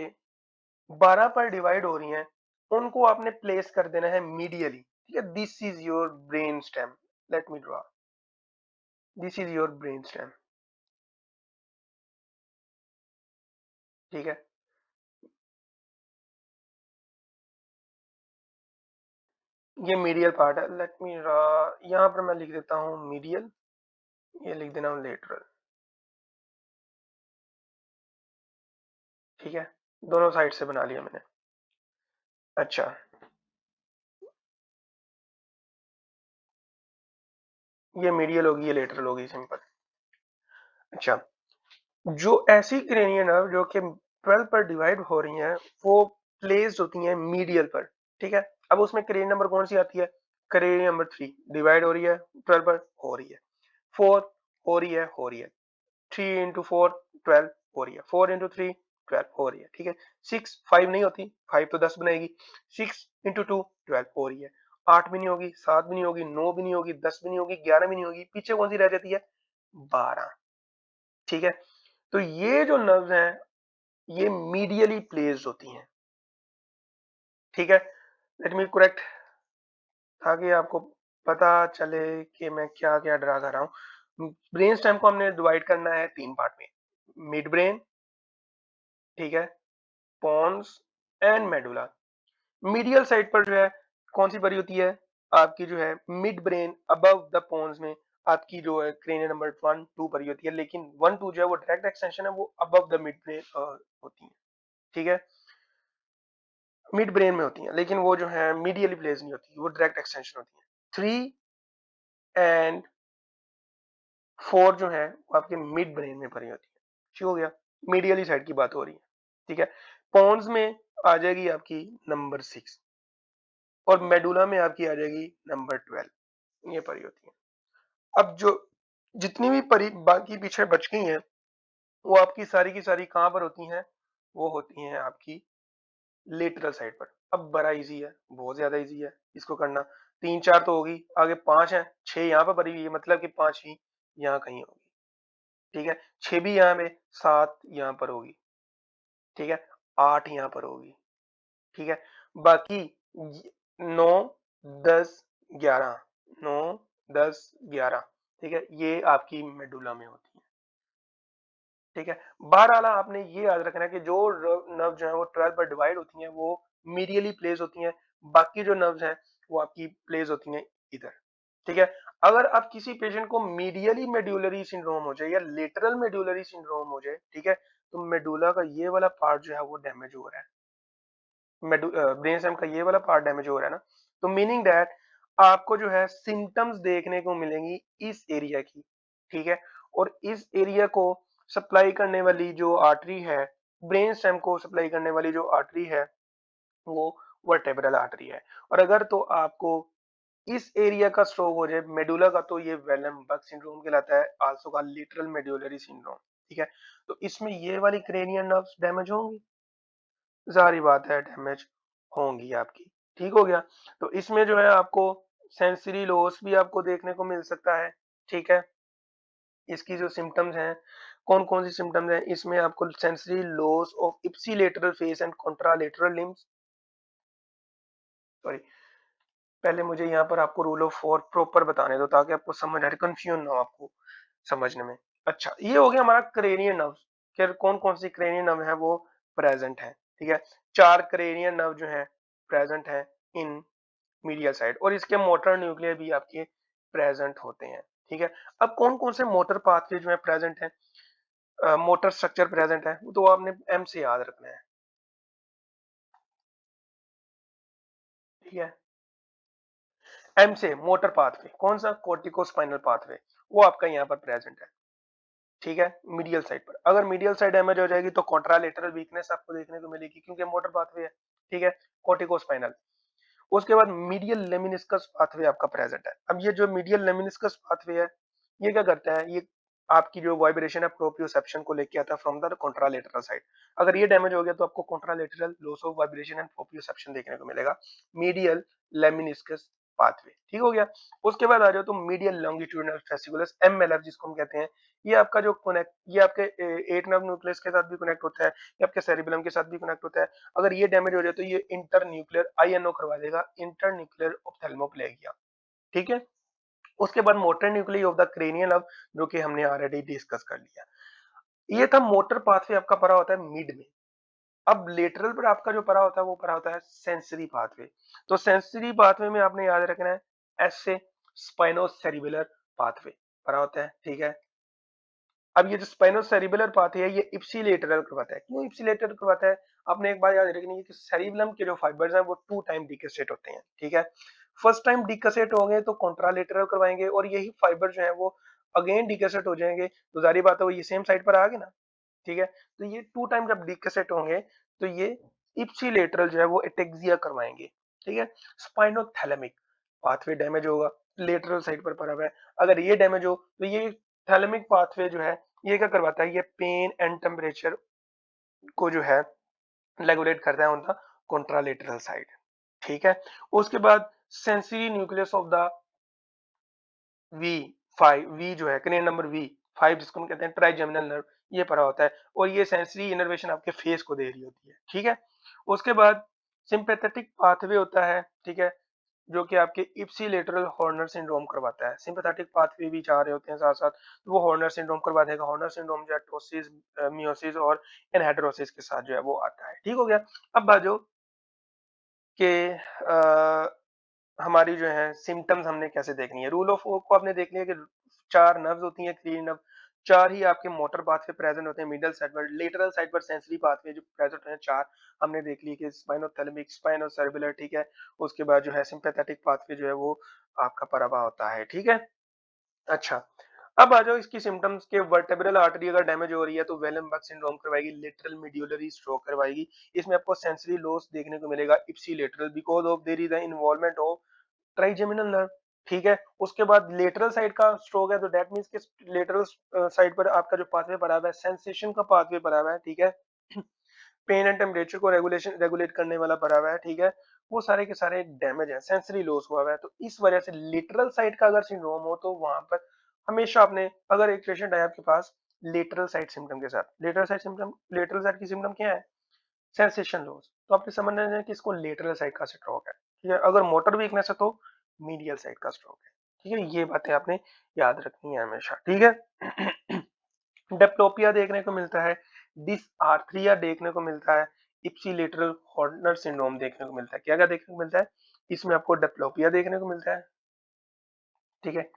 S1: 12 पर डिवाइड हो रही हैं उनको आपने प्लेस कर देना है मीडियली। ठीक है, this is your brain stem, late me draw, this is your brain stem. ठीक है, ये मीडियल पार्ट है, लेट मी यहाँ पर मैं लिख देता हूँ मीडियल, ये लिख देना हूँ लेटरल। ठीक है, दोनों साइड से बना लिया मैंने। अच्छा, ये मीडियल होगी, ये लेटरल होगी, सिंपल। अच्छा, जो ऐसी क्रेनियल नर्व जो कि 12 पर डिवाइड हो रही हैं वो प्लेस्ड होती हैं मीडियल पर। ठीक है, अब उसमें क्रेनियल नंबर कौन सी आती है, क्रेनियल नंबर 3 डिवाइड हो रही है 12 पर, हो रही है 4, हो रही है 3 इंटू 4 12, हो रही है 4 इंटू 3 12, हो रही है। ठीक है, 6 5 नहीं होती, 5 तो 10 बनाएगी, 6 इंटू 2 12, हो रही है। 8 भी नहीं होगी, 7 भी नहीं होगी, 9 भी नहीं होगी, 10 भी नहीं होगी, 11 भी नहीं होगी, पीछे कौन सी रह जाती है, 12। ठीक है, तो ये जो नर्व्स हैं ये मीडियली प्लेस्ड होती हैं। ठीक है, लेट मी करेक्ट, था कि आपको पता चले कि मैं क्या-क्या ड्रा कर रहा हूँ। ब्रेन स्टेम को हमने डिवाइड करना है 3 पार्ट में, मिड ब्रेन, ठीक है, pons and medulla. Medial side पर जो है कौन-सी पड़ी होती है? आपकी जो है midbrain above the pons में आपकी जो है क्रेनियम नंबर 1, 2 पड़ी होती है, लेकिन 1, 2 जो है वो डायरेक्ट एक्सटेंशन है, वो अबव द मिड ब्रेन होती है, ठीक है? मिड ब्रेन में होती हैं, लेकिन वो जो है मीडियली प्लेस नहीं होती, वो डायरेक्ट एक्सटेंशन होती है। 3 एंड 4 जो है वो आपके मिड ब्रेन में पड़ी होती है। ठीक हो गया? मीडियली साइड की बात हो रही है, ठीक है? पोन्स में आ जाएगी आपकी नंबर 6 और मेडुला में आपकी आ जाएगी नंबर 12, ये पड़ी होती है। अब जो जितनी भी परी बाकी पीछे बच गई हैं, वो आपकी सारी की सारी कहाँ पर होती हैं? वो होती हैं आपकी लेटरल साइड पर। अब बड़ा ईज़ी है, बहुत ज़्यादा ईज़ी है इसको करना। 3-4 तो होगी, आगे 5 है, 6 यहाँ पे भरी हुई है, मतलब कि 5वीं यहाँ कहीं होगी, ठीक है? 6 भी यहाँ पे, 7 यहाँ पर होगी, ठीक है? 8 यहाँ पर होगी, ठीक है? बाकी य 9, 10, 11, 9, 10, 11, ठीक है? ये आपकी मेडुला में होती है, ठीक है? बहरहाल आपने ये याद रखना है कि जो नर्व जो है वो 12 पर डिवाइड होती हैं, वो मीडियली प्लेस होती हैं, बाकी जो नर्व्स हैं वो आपकी प्लेस होती हैं इधर, ठीक है? अगर आप किसी पेशेंट को मीडियली मेडुलरी सिंड्रोम हो जाए या लेटरल मेडुलरी सिंड्रोम हो जाए, ठीक है? तो मेडुला का ये वाला पार्ट जो है वो डैमेज हो रहा है। ब्रेन स्टेम का ये वाला पार्ट डैमेज हो रहा है ना, तो मीनिंग दैट आपको जो है सिम्पटम्स देखने को मिलेंगी इस एरिया की, ठीक है? और इस एरिया को सप्लाई करने वाली जो आर्टरी है, ब्रेन स्टेम को सप्लाई करने वाली जो आर्टरी है, वो वर्टेब्रल आर्टरी है। और अगर तो आपको इस एरिया का स्ट्रोक हो जाए मेडुला का, तो ये वेलनबर्ग सिंड्रोम कहलाता है, also called lateral medullary syndrome, ठीक है? तो इसमें ये वाली क्रेनियल नर्व्स डैमेज होंगी, ज़ाहिर बात है डैमेज होंगी आपकी, ठीक हो गया? तो इसमें जो है आपको सेंसरी लॉस भी आपको देखने को मिल सकता है, ठीक है? इसकी जो सिम्पटम्स हैं, कौन-कौन सी सिम्पटम्स हैं? इसमें आपको sensory loss of ipsilateral face and contralateral limbs, sorry, पहले मुझे यहाँ पर आपको रूल ऑफ 4 प्रॉपर बताने दो ताकि आपको समझ आ रही, कन्फ्यूजन ना हो आपको समझने में। अच्छा, ये हो गया हमारा क्रेनियल नर्व्स। फिर कौन-कौन सी क्रेनियल नर्व है वो प्रेजेंट है, ठीक है? 4 क्रेनियल नर्व जो हैं प्रेजेंट हैं इन मीडियल साइड और इसके मोटर न्यूक्लियर भी आपके प्रेजेंट होते हैं, ठीक है? अब कौन-कौन से मोटर पाथवे जो है प्रेजेंट हैं, मोटर स्ट्रक्चर प्रेजेंट है, वो तो आपने एम से याद रखना है, ठीक है? एम से मोटर पाथवे कौन सा? कोर्टिकोस्पाइनल पाथवे, वो आपका यहाँ पर प्रेजेंट है, ठीक है? मीडियल साइड पर। अगर मीडियल साइड डैमेज हो जाएगी तो कॉन्ट्रालेटरल वीकनेस आपको देखने को मिलेगी क्योंकि मोटर पाथवे है, ठीक है? कोर्टिकोस्पाइनल। उसके बाद मीडियल लेमिनिस्कस पाथवे आपका प्रेजेंट है। अब ये जो मीडियल लेमिनिस्कस पाथवे है, ये क्या करता है? ये आपकी जो वाइब्रेशन है प्रोप्रियोसेप्शन को लेके आता है फ्रॉम द कॉन्ट्रालेटरल साइड। अगर ये डैमेज हो गया तो आपको contralateral loss of vibration and proprioception देखने को मिलेगा। मीडियल लेमिनिस्कस पाथवे, ठीक हो गया? उसके बाद आ जाओ तो मीडियल लॉन्गिट्यूडिनल फेसिकुलस एमएलएफ जिसको हम कहते हैं। ये आपका जो कनेक्ट ये आपके 8 नर्व न्यूक्लियस के साथ भी कनेक्ट होता है, ये आपके सेरिबेलम के साथ भी कनेक्ट होता है। अगर ये डैमेज हो जाए तो ये इंटरन्यूक्लियर आईएनओ करवा देगा, इंटरन्यूक्लियर ऑप्थेल्मोप्लेगिया, ठीक है? उसके बाद motor nuclei of the cranial nerve जो कि हमने ऑलरेडी डिस्कस कर लिया। ये था मोटर पाथवे आपका पड़ा होता है मिड में। अब लेटरल पर आपका जो पड़ा होता है वो पड़ा होता है सेंसरी पाथवे। तो सेंसरी पाथवे में आपने याद रखना है एस से स्पाइनोसेरिबुलर पाथवे पड़ा होता है, ठीक है? अब ये जो स्पाइनोसेरिबुलर पाथवे है ये इप्सिलेटरल करवाता है। क्यों इप्सिलेटरल करवाता है? आपने एक बात याद रखनी है कि सेरिबेलम के जो फाइबर्स हैं वो 2 टाइम डिकसेट होते हैं, ठीक है? फर्स्ट टाइम डिकसेट होंगे तो कॉन्ट्रालेटरल करवाएंगे और यही फाइबर जो है वो अगेन डिकसेट हो जाएंगे, तो जारी बात है वो ये सेम साइड पर आ गए ना, ठीक है? तो ये 2 टाइम जब डिकसेट होंगे तो ये इप्सिलेटरल जो है वो एटेक्सिया करवाएंगे, ठीक है? स्पाइनोथैलेमिक पाथवे डैमेज होगा, लेटरल साइड पर पड़ा हुआ है। अगर ये डैमेज हो तो ये थैलेमिक पाथवे जो है ये क्या करवाता है? ये पेन एंड टेम्परेचर को जो है रेगुलेट करता है ऑन द कॉन्ट्रालेटरल साइड, ठीक है? उसके बाद sensory nucleus of the V 5 V जो है क्रेनियल नंबर वी 5 जिसको हम कहते हैं ट्राइजेमिनल नर्व, ये पड़ा होता है और ये सेंसरी इनर्वेशन आपके फेस को दे रही होती है, ठीक है? उसके बाद सिंपैथेटिक पाथवे होता है, ठीक है? जो कि आपके इप्सिलेटरल हॉर्नर सिंड्रोम करवाता है। सिंपैथेटिक पाथवे भी जा रहे होते हैं साथ-साथ, तो वो हॉर्नर सिंड्रोम करवा देगा। हॉर्नर सिंड्रोम जो है टोसिस, मियोसिस और एनहाइड्रोसिस के साथ जो है वो आता है। ठीक हो गया? अब आ जाओ कि हमारी जो है सिम्पटम्स हमने कैसे देखनी है। रूल ऑफ ओक को आपने देख लिया कि 4 नर्व्स होती हैं, 3 नर्व, 4 ही आपके मोटर पाथवे प्रेजेंट होते हैं मिडल साइड पर, लेटरल साइड पर सेंसरी पाथवे जो प्रेजेंट होते हैं 4 हमने देख ली कि स्पाइनोथैलेमिक, स्पाइनोसेरेब्रल, ठीक है। उसके बाद जो है सिम्पैथेटिक पाथवे जो है वो आपका परा हुआ होता है, ठीक है। अच्छा, अब आ जाओ इसकी सिम्पटम्स के। वर्टेब्रल आर्टरी अगर डैमेज हो रही है तो वेलनबर्ग सिंड्रोम करवाएगी, लेटरल मीड्यूलरी स्ट्रोक करवाएगी। इसमें आपको सेंसरी लॉस देखने को मिलेगा ipsilateral because of their is a involvement of trigeminal nerve, ठीक है। उसके बाद लेटरल साइड का स्ट्रोक है तो दैट मींस कि लेटरल साइड पर आपका जो पाथवे पड़ा हुआ है, सेंसेशन का पाथवे पड़ा हुआ है, ठीक है। पेन एंड टेम्परेचर को रेगुलेट करने वाला पड़ा हुआ है, ठीक है। वो सारे के सारे डैमेज है, सेंसरी लॉस हुआ हुआ है। तो इस वजह से लेटरल साइड का अगर सिंड्रोम हो तो वहां पर हमेशा आपने, अगर एक पेशेंट आया आपके पास लेटरल साइड सिम्टम के साथ, लेटरल साइड की सिम्टम क्या है? सेंसेशन लॉस, तो आपने समझना है कि इसको लेटरल साइड का स्ट्रोक है, ठीक है। अगर मोटर वीकनेस है तो मीडियल साइड का स्ट्रोक है, ठीक है। ये बातें आपने याद रखनी है हमेशा, ठीक है। डिप्लोपिया देखने को मिलता है, डिसआर्थरिया देखने को मिलता है, इप्सिलेटरल हॉर्नर सिंड्रोम देखने को मिलता है। क्या क्या देखने को मिलता है? इसमें आपको डिप्लोपिया देखने को मिलता है, ठीक है।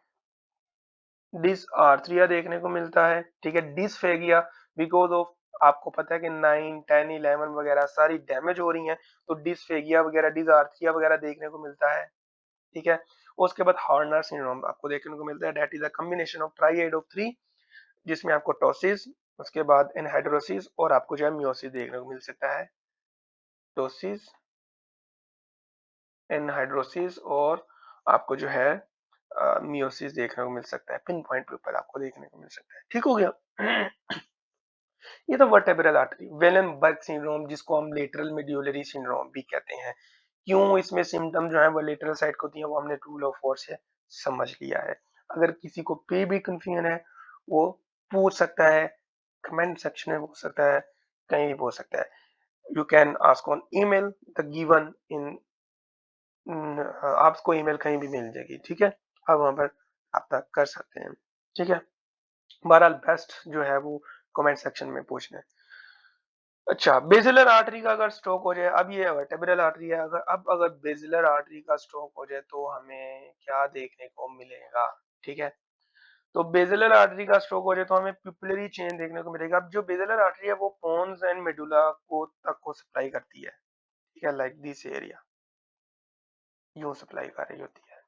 S1: डिसआर्थरिया देखने को मिलता है, ठीक है। डिसफेगिया बिकॉज ऑफ, आपको पता है कि 9, 10, 11 वगैरह सारी डैमेज हो रही हैं, तो डिसफेगिया वगैरह, डिसआर्थरिया वगैरह देखने को मिलता है, ठीक है। उसके बाद हॉर्नर सिंड्रोम आपको देखने को मिलता है, that is a combination of triad of 3, जिसमें आपको टोसिस, उसके बाद एनहाइड्रोसिस और आपको जो है मियोसिस देखने को मिल सकता है। टोसिस, एनहाइड्रोसिस और आपको जो है मियोसिस देखने को मिल सकता है। पिन पॉइंट पेपर आपको देखने को मिल सकता है, ठीक हो गया। ये तो वर्टेब्रल आर्टरी, वेलनबर्ग सिंड्रोम जिसको हम लेटरल मेड्यूलरी सिंड्रोम भी कहते हैं। क्यों इसमें सिम्टम जो है वो लेटरल साइड को होती है, वो हमने रूल ऑफ फोर से समझ लिया है। अगर किसी को पे भी कंफ्यूजन है वो पूछ सकता है, कमेंट सेक्शन में पूछ सकता है, कहीं भी पूछ सकता है। You can ask on email the given in, आपको ईमेल कहीं भी मिल जाएगी, ठीक है। आप वहां पर आप तक कर सकते हैं, ठीक है। बहरहाल बेस्ट जो है वो कमेंट सेक्शन में पूछना है। अच्छा, बेसिलर आर्टरी का अगर स्ट्रोक हो जाए, अब ये वर्टेब्रल आर्टरी है, अगर बेसिलर आर्टरी का स्ट्रोक हो जाए तो हमें क्या देखने को मिलेगा, ठीक है। तो बेसिलर आर्टरी का स्ट्रोक हो जाए तो हमें पिपुलरी चेन देखने को मिलेगा। अब जो बेसिलर आर्टरी है वो पोन्स एंड मेडुला को तक को सप्लाई करती है, ठीक है, लाइक दिस एरिया यूं सप्लाई कर रही होती है,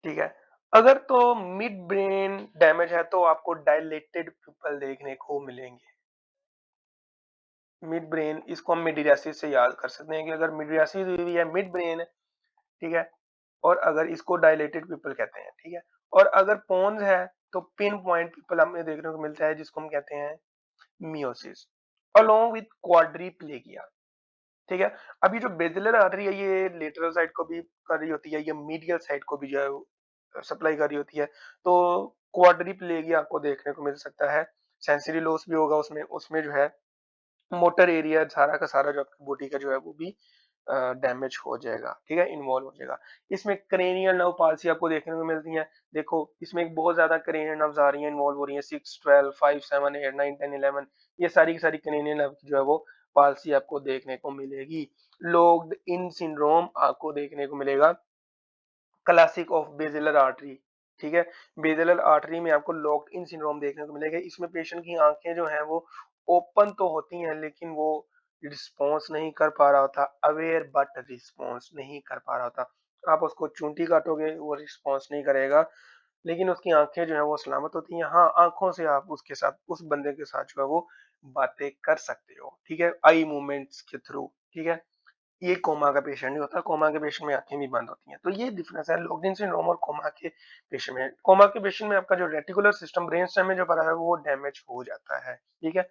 S1: ठीक है। अगर तो मिड ब्रेन डैमेज है तो आपको डायलेटेड पिपल देखने को मिलेंगे। मिड ब्रेन, इसको हम मिडियासिस से याद कर सकते हैं कि अगर मिडियासिस हुई हुई है मिड ब्रेन है, ठीक है। और अगर इसको डायलेटेड पीपल कहते हैं, ठीक है। और अगर पोन्स है तो पिन पॉइंट पीपल हमें देखने को मिलता है जिसको हम कहते हैं मियोसिस, अलोंग विद क्वाड्रिप्लेगिया, ठीक है। अभी जो बेसिलर आर्टरी है ये लेटरल साइड को भी कर रही होती है, ये मीडियल साइड को भी जो है सप्लाई कर रही होती है, तो क्वाड्रिप्लेगिया आपको देखने को मिल सकता है। सेंसरी लॉस भी होगा उसमें, उसमें जो है मोटर एरिया सारा का सारा जो आपकी बॉडी का जो है वो भी डैमेज हो जाएगा, ठीक है, इन्वॉल्व हो जाएगा। इसमें क्रेनियल नर्व पाल्सी आपको देखने को मिलती है। देखो इसमें बहुत ज्यादा क्रेनियल नर्व्स आ रही हैं, इन्वॉल्व हो रही हैं, 6, 12, 5, 7, 8, 9, 10, 11, ये सारी की सारी क्रेनियल नर्व की जो है वो पाल्सी आपको देखने को मिलेगी। लॉक्ड इन सिंड्रोम आपको देखने को मिलेगा, क्लासिक ऑफ बेसिलर आर्टरी, ठीक है। बेसिलर आर्टरी में आपको लॉक्ड इन सिंड्रोम देखने को मिलेगा। इसमें पेशेंट की आंखें जो हैं वो ओपन तो होती हैं लेकिन वो रिस्पॉन्स नहीं कर पा रहा होता, अवेयर बट रिस्पॉन्स नहीं कर पा रहा होता। आप उसको चूंटी काटोगे वो रिस्पॉन्स नहीं करेगा, लेकिन उसकी आंखें जो है वो सलामत होती हैं। हाँ, आंखों से आप उसके साथ, उस बंदे के साथ जो है वो बातें कर सकते हो, ठीक है, आई मूवमेंट्स के थ्रू, ठीक है। ये कोमा का पेशेंट नहीं होता, कोमा के पेशेंट में आंखें भी बंद होती हैं। तो ये डिफरेंस है लॉकड इन सिंड्रोम और कोमा के पेशेंट में। कोमा के पेशेंट में आपका जो रेटिकुलर सिस्टम, ब्रेन स्टेम में जो पड़ा है वो डैमेज हो जाता है, ठीक है।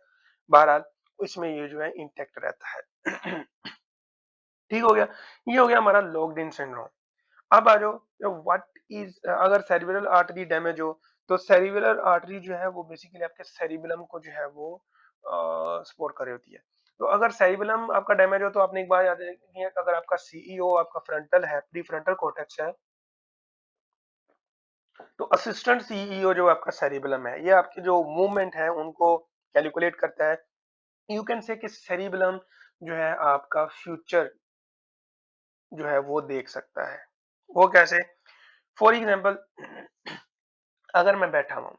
S1: बहरहाल इसमें ये जो है इंटैक्ट रहता है। ठीक हो गया, ये हो गया हमारा लॉकड इन सिंड्रोम। अब आ जाओ व्हाट इज, अगर सेरिब्रल आर्टरी डैमेज हो तो सेरिब्रल आर्टरी जो है वो बेसिकली आपके सेरिबेलम को जो है वो सपोर्ट कर रही होती है। तो अगर सेरिबेलम आपका डैमेज हो तो आपने एक बात याद रखनी है कि अगर आपका सीईओ आपका फ्रंटल है, प्रीफ्रंटल कॉर्टेक्स है, तो असिस्टेंट सीईओ जो आपका सेरिबेलम है, ये आपकी जो मूवमेंट है उनको कैलकुलेट करता है। यू कैन से कि सेरिबेलम जो है आपका फ्यूचर जो है वो देख सकता है। वो कैसे? फॉर एग्जांपल अगर मैं बैठा हूँ,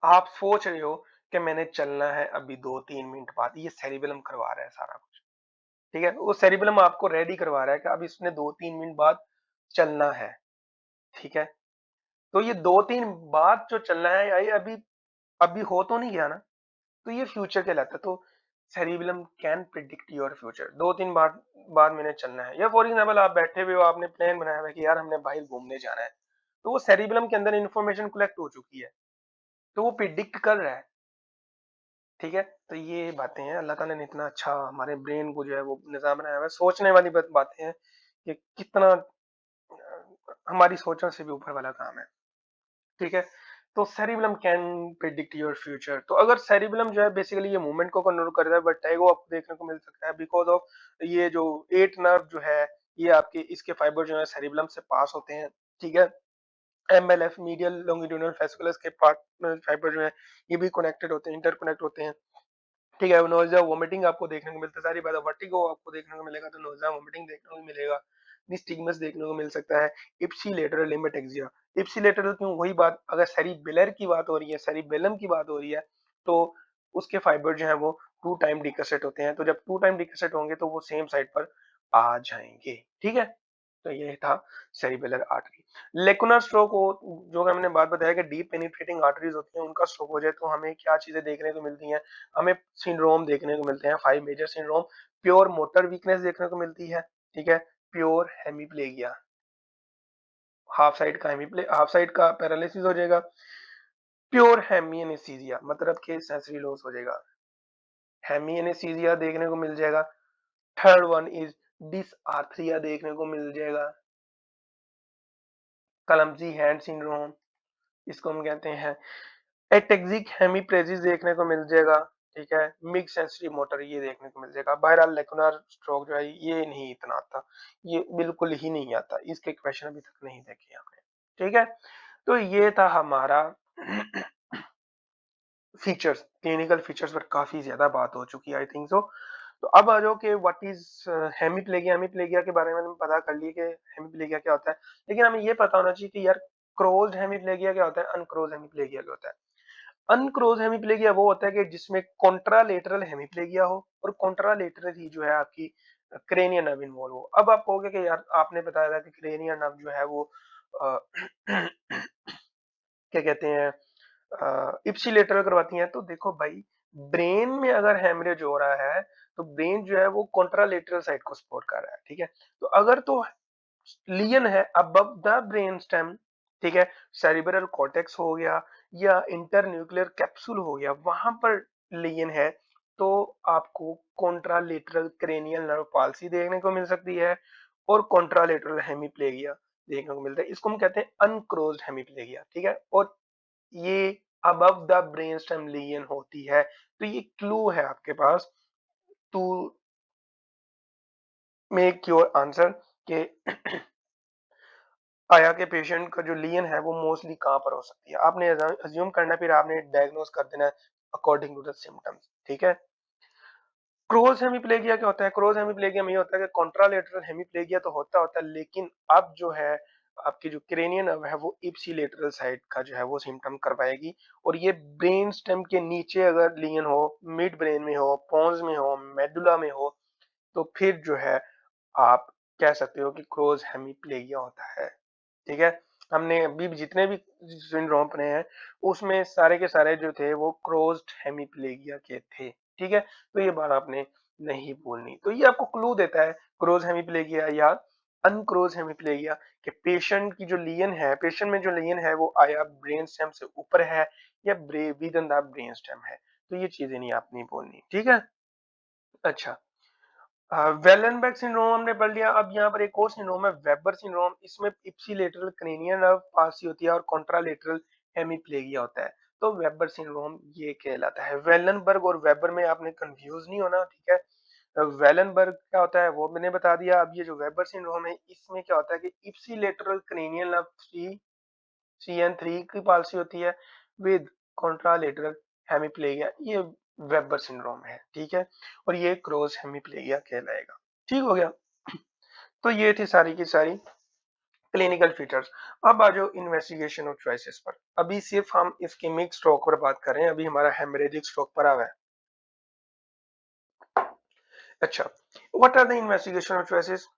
S1: आप सोच रहे हो कि मैंने चलना है अभी 2-3 मिनट बाद, ये सेरिबेलम करवा रहा है सारा कुछ, ठीक है? वो सेरिबेलम आपको रेडी करवा रहा है कि अब इसने 2-3 मिनट बाद चलना है, ठीक है? तो ये 2-3 बाद जो चलना है, ये अभी अभी हो तो नहीं गया ना, तो ये फ्यूचर कहलाता है। तो cerebellum can predict your future, 2-3 बाद बाद मैंने चलना है, या फॉर एग्जांपल आप बैठे हुए हो, आपने प्लान बनाया हुआ है कि यार हमने बाहर घूमने जाना है, तो वो सेरिबेलम के अंदर इंफॉर्मेशन कलेक्ट हो चुकी है, तो वो प्रिडिक्ट कर रहा है, ठीक है? तो ये बातें हैं, अल्लाह ताला ने इतना अच्छा हमारे ब्रेन को जो है वो निज़ाम बनाया हुआ है, सोचने वाली बातें हैं कि कितना हमारी सोचों से भी ऊपर वाला काम है, ठीक है? तो cerebellum can predict your future. तो अगर सेरिबेलम जो है बेसिकली ये मूवमेंट को कंट्रोल करता है, बट टैगो आपको देखने को मिल सकता है बिकॉज़ ऑफ ये जो 8 नर्व जो है, ये आपके इसके फाइबर जो है सेरिबेलम से पास होते हैं, ठीक है? एमएलएफ मीडियल लॉन्गिट्यूडिनल फेसिकुलस के पार्ट में फाइबर जो है, ये भी कनेक्टेड होते हैं, इंटरकनेक्ट होते हैं। ठीक है, नोज़िया वोमिटिंग आपको देखने को मिलता है, सारी बात है, वर्टिगो आपको देखने को मिलेगा, तो नोज़िया वोमिटिंग देखने को मिलेगा, निस्टिगमस देखने को मिल सकता है, इप्सिलेटरल एटेक्सिया। इप्सिलेटरल क्यों? वही बात, अगर सेरिबेलर की बात हो रही है, सेरिबेलम की बात हो रही है, तो उसके फाइबर जो है वो 2 टाइम डिकसेट होते हैं, तो जब 2 टाइम डिकसेट होंगे तो वो सेम साइड पर आ जाएँगे, ठीक है? तो ये था सेरिबेलर आर्टरी। लेकुनर स्ट्रोक हो, जो हमने बात बताया कि डीप पेनिट्रेटिंग आर्टरीज होती हैं, उनका स्ट्रोक हो जाए तो हमें क्या चीजें देखने को मिलती हैं? हमें सिंड्रोम देखने को मिलते हैं, 5 major syndrome. Pure motor weakness देखने को मिलती है, ठीक है? प्योर हेमीप्लेगिया, हाफ साइड का पैरालिसिस हो जाएगा। प्योर हेमिएनेस्थीसिया मतलब कि सेंसरी लॉस हो जाएगा, हेमिएनेस्थीसिया देखने को मिल जाएगा। थर्ड वन इज डिसआर्थरिया देखने को मिल जाएगा, क्लमजी हैंड सिंड्रोम इसको हम कहते हैं, एटेक्सिक हेमीप्लेजिस देखने को मिल जाएगा, ठीक है? मिक्स सेंसरी मोटर ये देखने को मिल जाएगा। बहरहाल लेकुनर स्ट्रोक जो है ये नहीं इतना आता, ये बिल्कुल ही नहीं आता, इसके क्वेश्चन अभी तक नहीं देखे आपने, ठीक है? तो ये था हमारा फीचर्स, क्लिनिकल फीचर्स पर काफी ज्यादा बात हो चुकी है, आई थिंक सो। तो अब आ जाओ कि व्हाट इज हेमीप्लेगिया। हेमीप्लेगिया के बारे में हमने पता कर लिए कि हेमीप्लेगिया क्या होता है, लेकिन हमें ये पता होना चाहिए कि यार क्रोज्ड हेमीप्लेगिया क्या होता है, अनक्रोज्ड हेमीप्लेगिया क्या होता है। अनक्रोज्ड हेमीप्लेगिया वो होता है कि जिसमें कॉन्ट्रालेटरल हेमीप्लेगिया हो और कॉन्ट्रालेटरल ही जो है आपकी क्रेनियल नर्व इन्वॉल्व हो। अब आप कहोगे कि यार आपने बताया था कि क्रेनियल नर्व जो है वो अ, क्या कहते हैं इप्सिलेटरल करवाती हैं, तो देखो भाई, ब्रेन में अगर हेमरेज हो रहा है तो ब्रेन जो है वो कॉन्ट्रालेटरल साइड को सपोर्ट कर रहा है, ठीक है? तो अगर तो लियन है अबव द ब्रेन स्टेम, ठीक है, सेरिब्रल कॉर्टेक्स हो गया या इंटरन्यूक्लियर कैप्सूल हो गया, वहां पर लियन है, तो आपको कॉन्ट्रालेटरल क्रेनियल नर्व पाल्सी देखने को मिल सकती है और कॉन्ट्रालेटरल हेमीप्लेगिया देखने को मिलता है। इसको हम कहते हैं अनक्रोज्ड हेमीप्लेगिया, ठीक है? और ये above the brain stem lesion होती है। तो ये क्लू है आपके पास टू मेक योर आंसर कि आया के पेशेंट का जो लीजन है वो मोस्टली कहाँ पर हो सकती है। आपने अज्यूम करना है, फिर आपने डायग्नोज कर देना है अकॉर्डिंग टू द सिम्टम्स, ठीक है? क्रोज हेमीप्लेगिया क्या होता है? क्रोज हेमीप्लेगिया में ये होता है कि कॉन्ट्रालेटरल हेमीप्लेगिया तो होता है, लेकिन अब जो है आपकी जो क्रेनियन नर्व है वो इप्सिलेटरल साइड का जो है वो सिम्टम करवाएगी, और ये ब्रेन स्टेम के नीचे अगर लीजन हो, मिड ब्रेन में हो, पोन्स में हो, मेडुला में हो, तो फिर जो है आप कह सकते हो कि क्रोज हेमीप्लेगिया होता है, ठीक है? हमने अभी भी जितने भी सिंड्रोम पढ़े हैं उसमें सारे के सारे जो थे वो क्रोज्ड हेमीप्लेगिया के थे, ठीक है? तो ये बात आपने नहीं भूलनी। तो ये आपको क्लू देता है क्रोज हेमीप्लेगिया या अनक्रोज हेमीप्लेगिया कि पेशेंट की जो लीजन है, पेशेंट में जो लीजन है वो आया ब्रेन स्टेम से ऊपर है या with in the brain stem है। तो ये चीजें नहीं आपने भूलनी, ठीक है? अच्छा, वेलेनबेक सिंड्रोम हमने पढ़ लिया। अब यहाँ पर एक और सिंड्रोम है वेबर सिंड्रोम, इसमें इप्सिलेटरल क्रेनियल नर्व पाल्सी होती है और कॉन्ट्रालेटरल हेमीप्लेगिया होता है। तो वेबर सिंड्रोम ये कहलाता है। वेलनबर्ग और वेबर में आपने कंफ्यूज नहीं होना, ठीक है। वेलनबर्ग क्या होता है वो मैंने बता दिया। अब ये जो वेबर सिंड्रोम है इसमें क्या होता है कि इप्सिलेटरल क्रेनियल नर्व CN3 की पाल्सी होती है विद कॉन्ट्रालेटरल हेमिप्लेगिया, ये वेबर सिंड्रोम है, ठीक है। और ये क्रॉस हेमिप्लेगिया कहलाएगा। ठीक हो गया। तो ये थी सारी की सारी क्लिनिकल फीचर्स। अब आ जाओ इन्वेस्टिगेशन ऑफ चॉइसेस पर। अभी सिर्फ हम इस्केमिक स्ट्रोक पर बात कर रहे हैं, अभी हमारा हेमरेजिक स्ट्रोक पर आ हुआ है। अच्छा, what are the investigation of choices?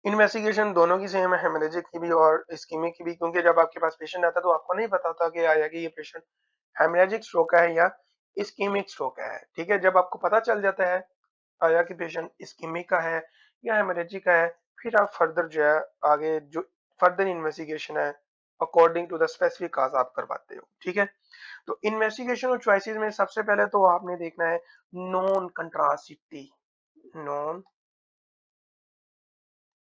S1: Investigation दोनों की सेम है, हेमरेजिक की भी और इस्केमिक की भी, क्योंकि जब आपके पास पेशेंट आता है तो आपको नहीं पता होता कि आया कि ये पेशेंट हेमरेजिक स्ट्रोक का है या इस्केमिक स्ट्रोक का है, ठीक है। जब आपको पता चल जाता है आया कि पेशेंट इस्केमिक का है या हेमरेजिक का है, फिर आप फर्दर जो है आगे जो फर्दर इन्वेस्टिगेशन है अकॉर्डिंग टू द स्पेसिफिक काज आप करवाते हो, ठीक है। तो इन्वेस्टिगेशन और चॉइसेस में सबसे पहले तो आपने देखना है non contrast CT. Non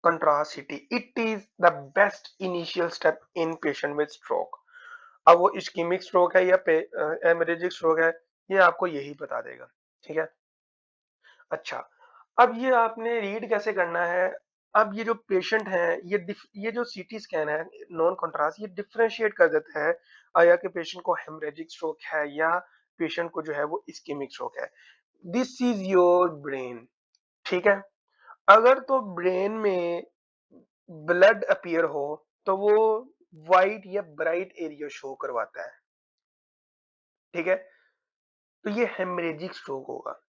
S1: contrast CT, it is the best initial step in patient with stroke. अब वो इस्केमिक स्ट्रोक है या हेमरेजिक स्ट्रोक है, ये आपको यही बता देगा, ठीक है। अच्छा, अब ये आपने रीड कैसे करना है? अब ये जो पेशेंट है ये जो सीटी स्कैन है नॉन कंट्रास्ट ये डिफरेंशिएट कर देता है आया कि पेशेंट को हेमरेजिक स्ट्रोक है या पेशेंट को जो है वो इस्केमिक स्ट्रोक है। दिस इज योर ब्रेन, ठीक है। अगर तो ब्रेन में ब्लड अपीयर हो तो वो वाइट या ब्राइट एरिया शो करवाता है, ठीक है। तो ये हेमरेजिक स्ट्रोक होगा,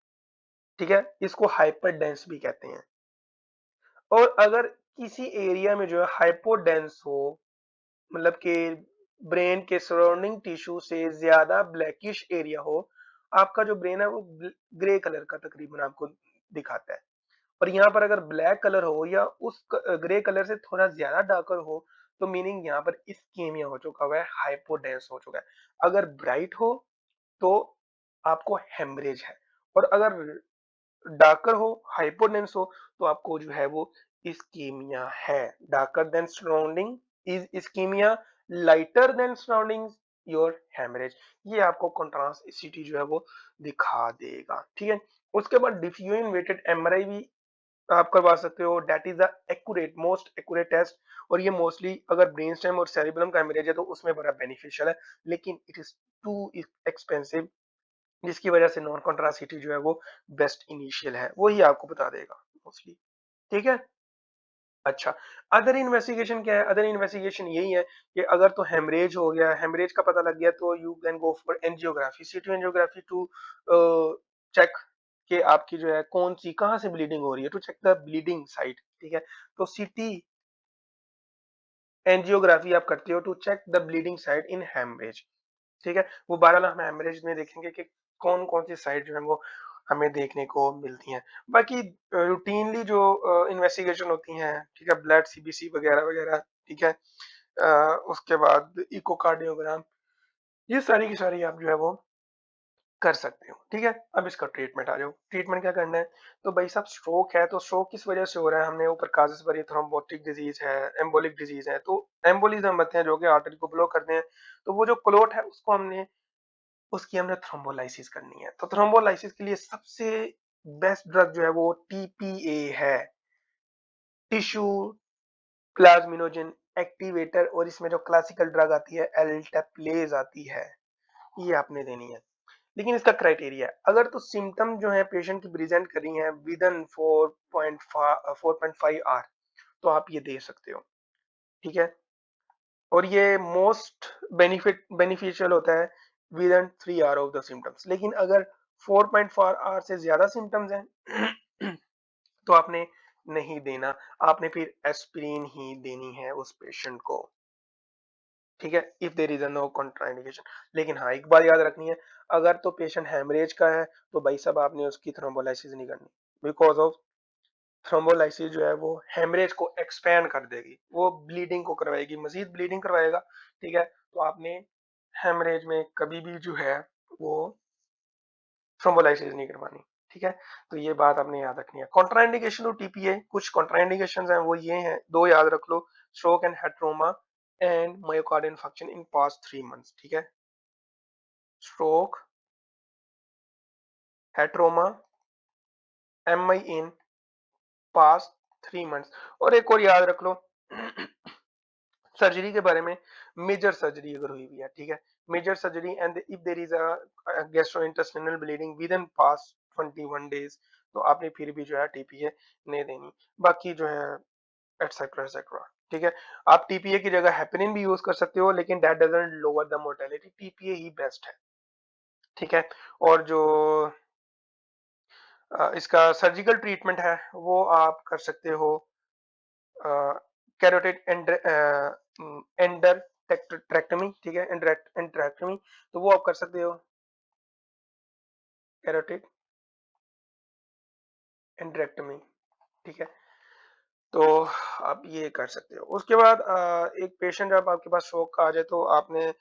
S1: ठीक है। इसको हाइपरडेंस भी कहते हैं। और अगर किसी एरिया में जो है हाइपोडेंस हो, मतलब कि ब्रेन के सराउंडिंग टिश्यू से ज्यादा ब्लैकिश एरिया हो, आपका जो ब्रेन है वो ग्रे कलर का तकरीबन आपको दिखाता है। और यहाँ पर अगर ब्लैक कलर हो या उस ग्रे कलर से थोड़ा ज्यादा डार्कर हो, तो मीनिंग यहाँ पर इस्केमिया हो चुका हुआ है, हाइपोडेंस हो चुका है। अगर ब्राइट हो तो आपको हेमरेज है, और अगर डार्कर हो, हाइपोडेंस हो, तो आपको जो है वो इस्कीमिया है। Darker than surrounding is ischaemia, lighter than surrounding your haemorrhage. ये आपको कंट्रास्ट सीटी जो है वो दिखा देगा, ठीक है। उसके बाद डिफ्यूजन वेटेड एमआरआई भी आप करवा सकते हो, that is the accurate most accurate test. और ये मोस्टली अगर ब्रेन स्टेम और सेरिबेलम का हेमरेज है तो उसमें बड़ा बेनिफिशियल है, लेकिन इट इज टू एक्सपेंसिव, जिसकी वजह से नॉन कॉन्ट्रासिटी जो है वो बेस्ट इनिशियल है, वही आपको बता देगा मोस्टली, ठीक है। अच्छा, अदर इन्वेस्टिगेशन क्या है? अदर इन्वेस्टिगेशन यही है कि अगर तो हेमरेज हो गया, हेमरेज का पता लग गया, तो you can go for angiography, CT angiography to check कि आपकी जो है कौन सी कहाँ से ब्लीडिंग हो रही है, to check the bleeding site, ठीक है। तो सीटी एंजियोग्राफी आप करते हो to check the bleeding site in haemorrhage, ठीक है। वो 12 हम एवरेज में देखेंगे कि कौन कौन सी साइट जो है वो हमें देखने को मिलती हैं। बाकी रूटीनली जो इन्वेस्टिगेशन होती हैं, ठीक है, ब्लड सीबीसी वगैरह वगैरह, ठीक है। उसके बाद इकोकार्डियोग्राम, ये सारी की सारी आप जो है वो कर सकते हो, ठीक है। अब इसका ट्रीटमेंट आ जाओ। ट्रीटमेंट क्या करना है? तो भाई साहब स्ट्रोक है तो स्ट्रोक किस वजह से हो रहा है? हमने ऊपर काजेस भरी, थ्रोम्बोटिक डिजीज है, एम्बोलिक डिजीज है। तो एम्बोलिज्म होते हैं जो कि आर्टरी को ब्लॉक करते हैं, तो वो जो क्लोट है उसकी हमने थ्रोम्बोलाइसिस करनी है। तो थ्रोम्बोलाइसिस के लिए सबसे बेस्ट ड्रग जो है वो टीपीए है, टिश्यू प्लाज्मिनोजन एक्टिवेटर। और इसमें जो क्लासिकल ड्रग आती है एल्टेप्लेज आती है, ये आपने देनी है। लेकिन इसका क्राइटेरिया है, अगर तो सिम्टम जो है पेशेंट की प्रेजेंट कर रही है विद इन 4.5 आवर, तो आप ये दे सकते हो, ठीक है। और ये मोस्ट बेनिफिशियल होता है with in 3 hour of the symptoms. लेकिन अगर 4.4 आवर से ज्यादा सिम्टम्स हैं तो आपने नहीं देना, आपने फिर एस्पिरिन ही देनी है उस पेशेंट को, ठीक है, if there is no contraindication. लेकिन हाँ एक बात याद रखनी है, अगर तो पेशेंट हेमरेज का है तो भाई साहब आपने उसकी थ्रोम्बोलाइसिस नहीं करनी, बिकॉज ऑफ थ्रोम्बोलाइसिस जो है वो हेमरेज को एक्सपैंड कर देगी, वो ब्लीडिंग को करवाएगी, मजीद ब्लीडिंग करवाएगा, ठीक है। तो आपने हेमरेज में कभी भी जो है वो थ्रोम्बोलाइसिस नहीं करवानी, ठीक है। तो ये बात आपने याद रखनी है। कॉन्ट्राइंडिकेशन टू टीपीए, कुछ कॉन्ट्राइंडिकेशंस हैं वो ये हैं, दो याद रख लो, stroke and head trauma and myocardial infarction in past 3 months, ठीक है। Stroke, head trauma, MI in past 3 months. और एक और याद रख लो सर्जरी के बारे में, मेजर सर्जरी अगर हुई हुई है, ठीक है, major surgery and if there is a gastrointestinal bleeding within past 21 days, तो आपने फिर भी जो है टीपीए नहीं देनी। बाकी जो है एटसेट्रा एटसेट्रा, ठीक है। आप टीपीए की जगह हेपेरिन भी यूज कर सकते हो, लेकिन that doesn't lower the mortality, TPA he best है, ठीक है। और जो इसका सर्जिकल ट्रीटमेंट है वो आप कर सकते हो कैरोटिड एंडरट्रेक्टमी, ठीक है, एंडरट्रेक्टमी, तो वो आप कर सकते हो, कैरोटिड एंडरेक्टमी, ठीक है। तो आप ये कर सकते हो। उसके बाद एक पेशेंट जब आपके पास स्ट्रोक का आ जाए, तो आपने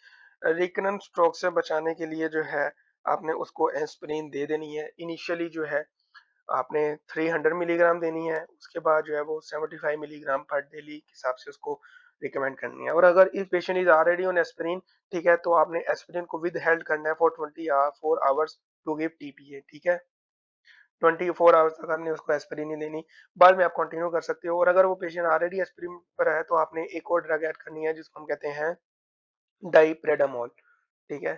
S1: रिकरेंट स्ट्रोक से बचाने के लिए जो है आपने उसको एस्पिरिन दे देनी है। इनिशियली जो है आपने 300 मिलीग्राम देनी है, उसके बाद जो है वो 75 मिलीग्राम पर डेली के हिसाब से उसको रिकमेंड करनी है। और अगर if patient is already on aspirin, ठीक है, तो आपने एस्पिरिन को विद हेल्ड करना है for 24 hours to give TPA, ठीक है। 24 आवर्स तक आपने उसको एस्पिरिन नहीं देनी, बाद में आप कंटिन्यू कर सकते हो। और अगर वो पेशेंट ऑलरेडी एस्पिरिन पर है, तो आपने एक और ड्रग ऐड करनी है जिसको हम कहते हैं डाइप्रेडामोल, ठीक है,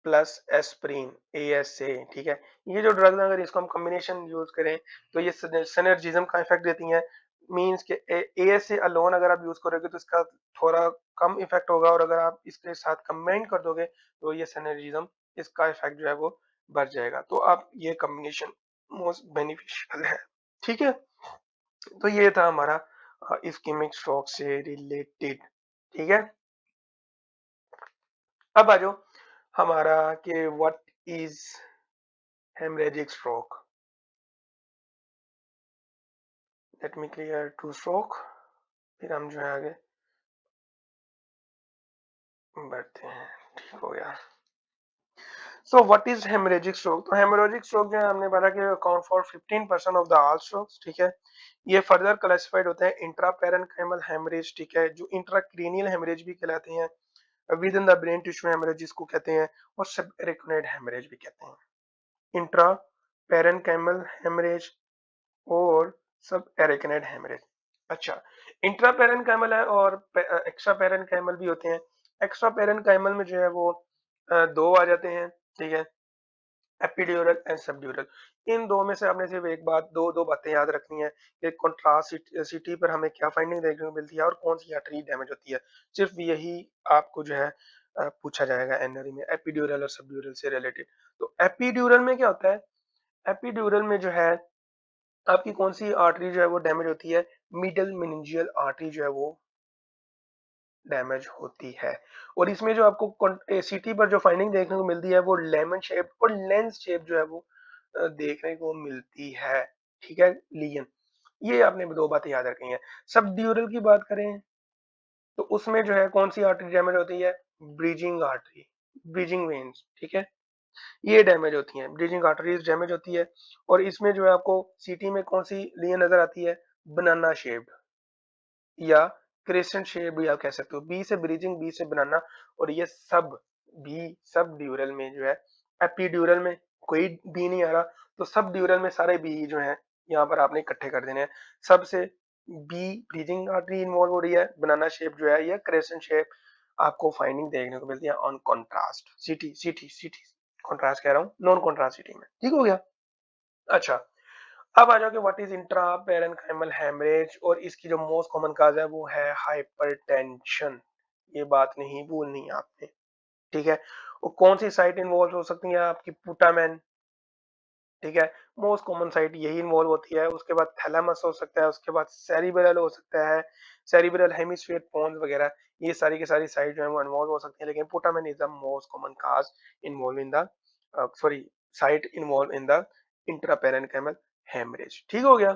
S1: प्लस एस्प्रिन, एएसए, ठीक है। ये जो ड्रग अगर इसको हम कॉम्बिनेशन यूज करें, तो ये सिनर्जिज्म का इफेक्ट देती हैं। मींस के एएसए अलोन अगर आप यूज करोगे तो इसका थोड़ा कम इफेक्ट होगा, और अगर आप इसके साथ कंबाइन कर दोगे तो ये सिनर्जिज्म, इसका इफेक्ट जो है वो बढ़ जाएगा। तो आप ये कॉम्बिनेशन मोस्ट बेनिफिशियल है, ठीक है। तो ये था हमारा इस्केमिक स्ट्रोक से रिलेटेड, ठीक है। अब आ जाओ हमारा कि what is haemorrhagic stroke. Let me clear two stroke, फिर हम जो है आगे बढ़ते हैं, ठीक हो गया। So what is haemorrhagic stroke. तो हेमरेजिक स्ट्रोक जो है हमने पढ़ा कि account for 15% of the all strokes, ठीक है। ये फर्दर क्लासिफाइड होते हैं इंट्रा पेरेन्काइमल हेमरेज, ठीक है, जो इंट्राक्रेनियल हेमरेज भी कहलाते हैं, within the brain tissue haemorrhage जिसको कहते हैं, और सब एरिकनोइड हेमरेज भी कहते हैं। इंट्रा पेरेन्काइमल हेमरेज और सब एरिकनोइड हेमरेज। अच्छा, इंट्रा पेरेन्काइमल है और एक्स्ट्रा पेरेन्काइमल भी होते हैं। एक्स्ट्रा पेरेन्काइमल में जो है वो दो आ जाते हैं, ठीक है, एपिड्यूरल एंड सबड्यूरल। इन दो में से आपने सिर्फ एक बात, दो बातें याद रखनी है कि कंट्रासिटी पर हमें क्या फाइंडिंग देखने को मिलती है और कौन सी आर्टरी डैमेज होती है। सिर्फ यही आपको जो है पूछा जाएगा एनआरई में, एपिड्यूरल और सबड्यूरल से रिलेटेड। तो एपिड्यूरल में क्या होता है, एपिड्यूरल में जो है आपकी कौन सी आर्टरी जो है वो डैमेज होती है, मिडल मेनिंजियल आर्टरी जो है वो डैमेज होती है। और इसमें जो आपको सीटी पर जो फाइंडिंग देखने को मिलती है वो लेमन शेप और लेंस शेप जो है वो देखने को मिलती है, ठीक है, लीजन। ये आपने दो बातें याद रखनी है। सब ड्यूरल की बात करें तो उसमें जो है कौन सी आर्टरी डैमेज होती है, ब्रीजिंग आर्टरी, ब्रीजिंग वेन्स, ठीक है, ये डैमेज होती हैं, ब्रीजिंग आर्टरीज डैमेज होती है। और इसमें जो है आपको सीटी में कौन सी लीजन नजर आती है, बनाना शेप या क्रेसेंट शेप भी आप कह सकते हो, बी से ब्रीजिंग, बी से बनाना। और ये सब भी सब ड्यूरल में जो है, एपीड्यूरल में कोई बी नहीं आ रहा, तो सब ड्यूरल में सारे बी जो है यहाँ पर आपने इकट्ठे कर देने हैं। सबसे बी ब्रीजिंग आर्टरी इन्वॉल्व हो रही है, बनाना शेप जो है या क्रेसेंट शेप आपको फाइंडिंग देखने को मिलती है on contrast city, city contrast कह रहा हूँ, नॉन कॉन्ट्रास्ट सिटी में, ठीक हो गया। अच्छा, अब आ जाओ कि what is intraparenchymal haemorrhage, और इसकी जो मोस्ट कॉमन काज है वो है हाइपरटेंशन। ये बात नहीं भूलनी है आपने, ठीक है। और कौन सी साइट इन्वॉल्व हो सकती है, आपकी पुटामेन, ठीक है, मोस्ट कॉमन साइट यही इन्वॉल्व होती है। उसके बाद थैलेमस हो सकता है, उसके बाद सेरिब्रल हो सकता है, सेरिब्रल हेमिस्फीयर पोन्स वगैरह, ये सारी की सारी साइट जो है वो इन्वॉल्व हो सकती है। लेकिन putamen is the most common cause involve in the sorry site involve in the intraparenchymal haemorrhage, ठीक हो गया।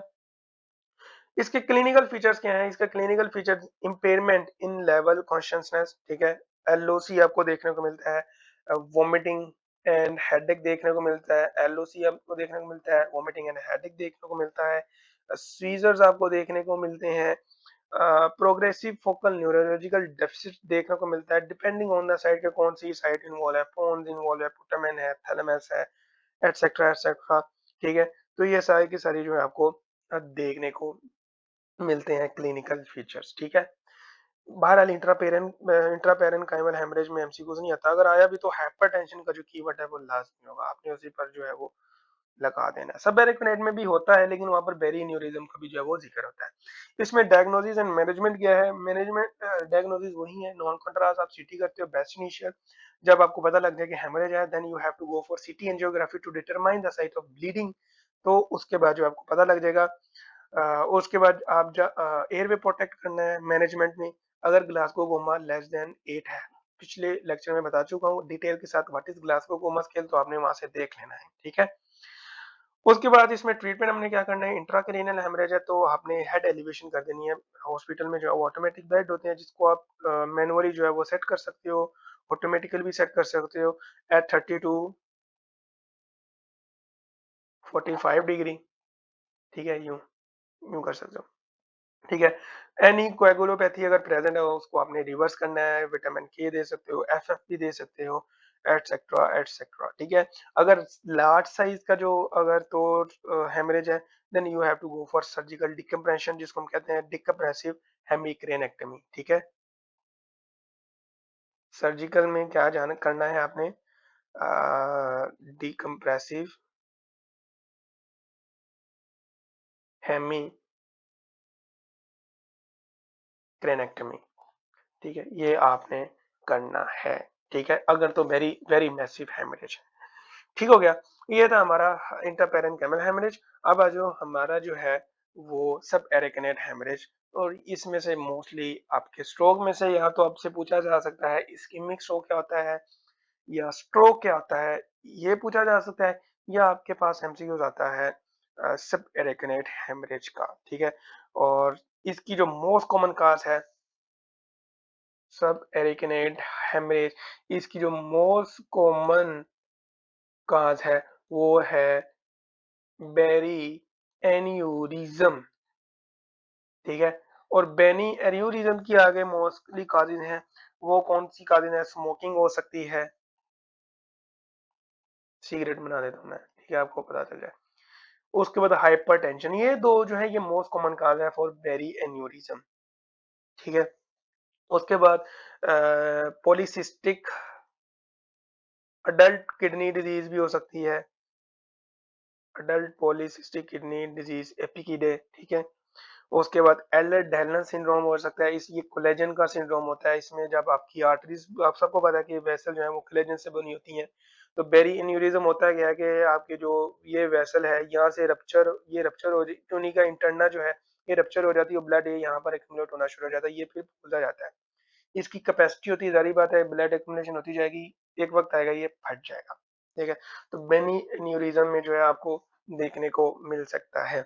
S1: इसके क्लिनिकल फीचर्स क्या हैं, इसका clinical feature impairment in level consciousness, ठीक है, एलओसी आपको देखने को मिलता है, वोमिटिंग एंड हेडेक देखने को मिलता है, एलओसी आपको देखने को मिलता है, वोमिटिंग एंड हेडेक देखने को मिलता है, सीजर्स आपको देखने को मिलते हैं, प्रोग्रेसिव फोकल न्यूरोलॉजिकल डेफिसिट देखने को मिलता है डिपेंडिंग ऑन द साइट के कौन सी साइट इन्वॉल्व है, पोन्स इन्वॉल्व है, पुटामेन है, थैलेमस है, एटसेट्रा एटसेट्रा। ठीक है, तो ये सारी की सारी जो है आपको देखने को मिलते हैं क्लिनिकल फीचर्स। ठीक है, बहरहाल इंट्रापेरेन्काइमल हेमरेज में एमसीक्यूज नहीं आता, अगर आया भी तो हाइपरटेंशन का जो कीवर्ड है वो लाजमी होगा, आपने उसी पर जो है वो लगा देना है। सब एरिथमेट में भी होता है लेकिन वहाँ पर बेरी न्यूरिज्म का भी जो है वो जिक्र होता है। इसमें डायग्नोसिस एंड मैनेजमेंट क्या है? मैनेजमेंट डायग्नोसिस वही है, नॉन कॉन्ट्रास्ट आप सीटी करते हो बेस्ट इनिशियल। जब आपको पता लग जाए कि हेमरेज है then you have to go for CT angiography to determine the site of bleeding. तो उसके बाद जो आपको पता लग जाएगा। उसके बाद आप एयरवे प्रोटेक्ट करना है मैनेजमेंट में, अगर ग्लासगो कोमा लेस देन 8 है। पिछले लेक्चर में बता चुका हूँ डिटेल के साथ what is Glasgow coma scale, तो आपने वहां से देख लेना है। ठीक है, उसके बाद इसमें ट्रीटमेंट हमने क्या करना है? इंट्राक्रेनियल हेमरेज है तो आपने हेड एलिवेशन कर देनी है। हॉस्पिटल में जो है ऑटोमेटिक बेड होते हैं जिसको आप मैनुअली जो है वो सेट कर सकते हो, ऑटोमेटिकली भी सेट कर सकते हो एट 30 टू 45 डिग्री। ठीक है, यूं यूं कर सकते हो। ठीक है, एनी कोएगुलोपैथी अगर प्रेजेंट है उसको आपने रिवर्स करना है, विटामिन के दे सकते हो, एफएफ भी दे सकते हो, एटसेट्रा एटसेट्रा। ठीक है, अगर लार्ज साइज का जो अगर तो हेमरेज है then you have to go for surgical decompression जिसको हम कहते हैं डिकम्प्रेसिव हेमिक्रेनेक्टमी। ठीक है, सर्जिकल में क्या जाना करना है आपने? डिकम्प्रेसिव हेमिक्रेनेक्टमी। ठीक है, ये आपने करना है। ठीक है, अगर तो वेरी वेरी मैसिव हेमरेज है। ठीक हो गया, ये था हमारा इंटरपेरेन्काइमल हेमरेज। अब आ जाओ हमारा जो है वो सब एरिकनेट हेमरेज। और इसमें से मोस्टली आपके स्ट्रोक में से या तो आपसे पूछा जा सकता है इस्कीमिक स्ट्रोक क्या होता है या स्ट्रोक क्या होता है, ये पूछा जा सकता है, या आपके पास एमसीक्यूज आता है सब एरिकनेट हेमरेज का। ठीक है, और इसकी जो मोस्ट कॉमन काज है सब एरिकनेट हेमरेज, इसकी जो मोस्ट कॉमन काज है वो है बेरी एन्यूरिज्म। ठीक है, और बेनी एन्यूरिज्म की आगे मोस्टली काजेज हैं, वो कौन सी काजेज है? स्मोकिंग हो सकती है, सिगरेट बना देता हूँ मैं, ठीक है, आपको पता चल जाए। उसके बाद हाइपरटेंशन, ये दो जो है ये मोस्ट कॉमन काज है फॉर बेरी एन्यूरिज्म। ठीक है, उसके बाद पॉलीसिस्टिक अडल्ट किडनी डिजीज भी हो सकती है, अडल्ट पॉलीसिस्टिक किडनी डिजीज एपिकिडे। ठीक है, उसके बाद एल्डर-डायलर सिंड्रोम हो सकता है, इस ये कोलेजन का सिंड्रोम होता है, इसमें जब आपकी आर्टरीज, आप सबको पता है कि वेसल जो है वो कोलेजन से बनी होती हैं। तो बेरी एन्यूरिज्म होता क्या है कि आपके जो ये वेसल है यहाँ से रप्चर, ये रप्चर हो जाती, उन्हीं का इंटरना जो है ये रप्चर हो जाती है, ब्लड ये यहाँ पर एक्यूमुलेट होना शुरू हो जाता है, ये फिर फूलता जाता है। इसकी कैपेसिटी होती है, जारी बात है ब्लड एक्यूमुलेशन होती जाएगी, एक वक्त आएगा ये फट जाएगा। ठीक है, तो बेनी एन्यूरिज्म में जो है आपको देखने को मिल सकता है।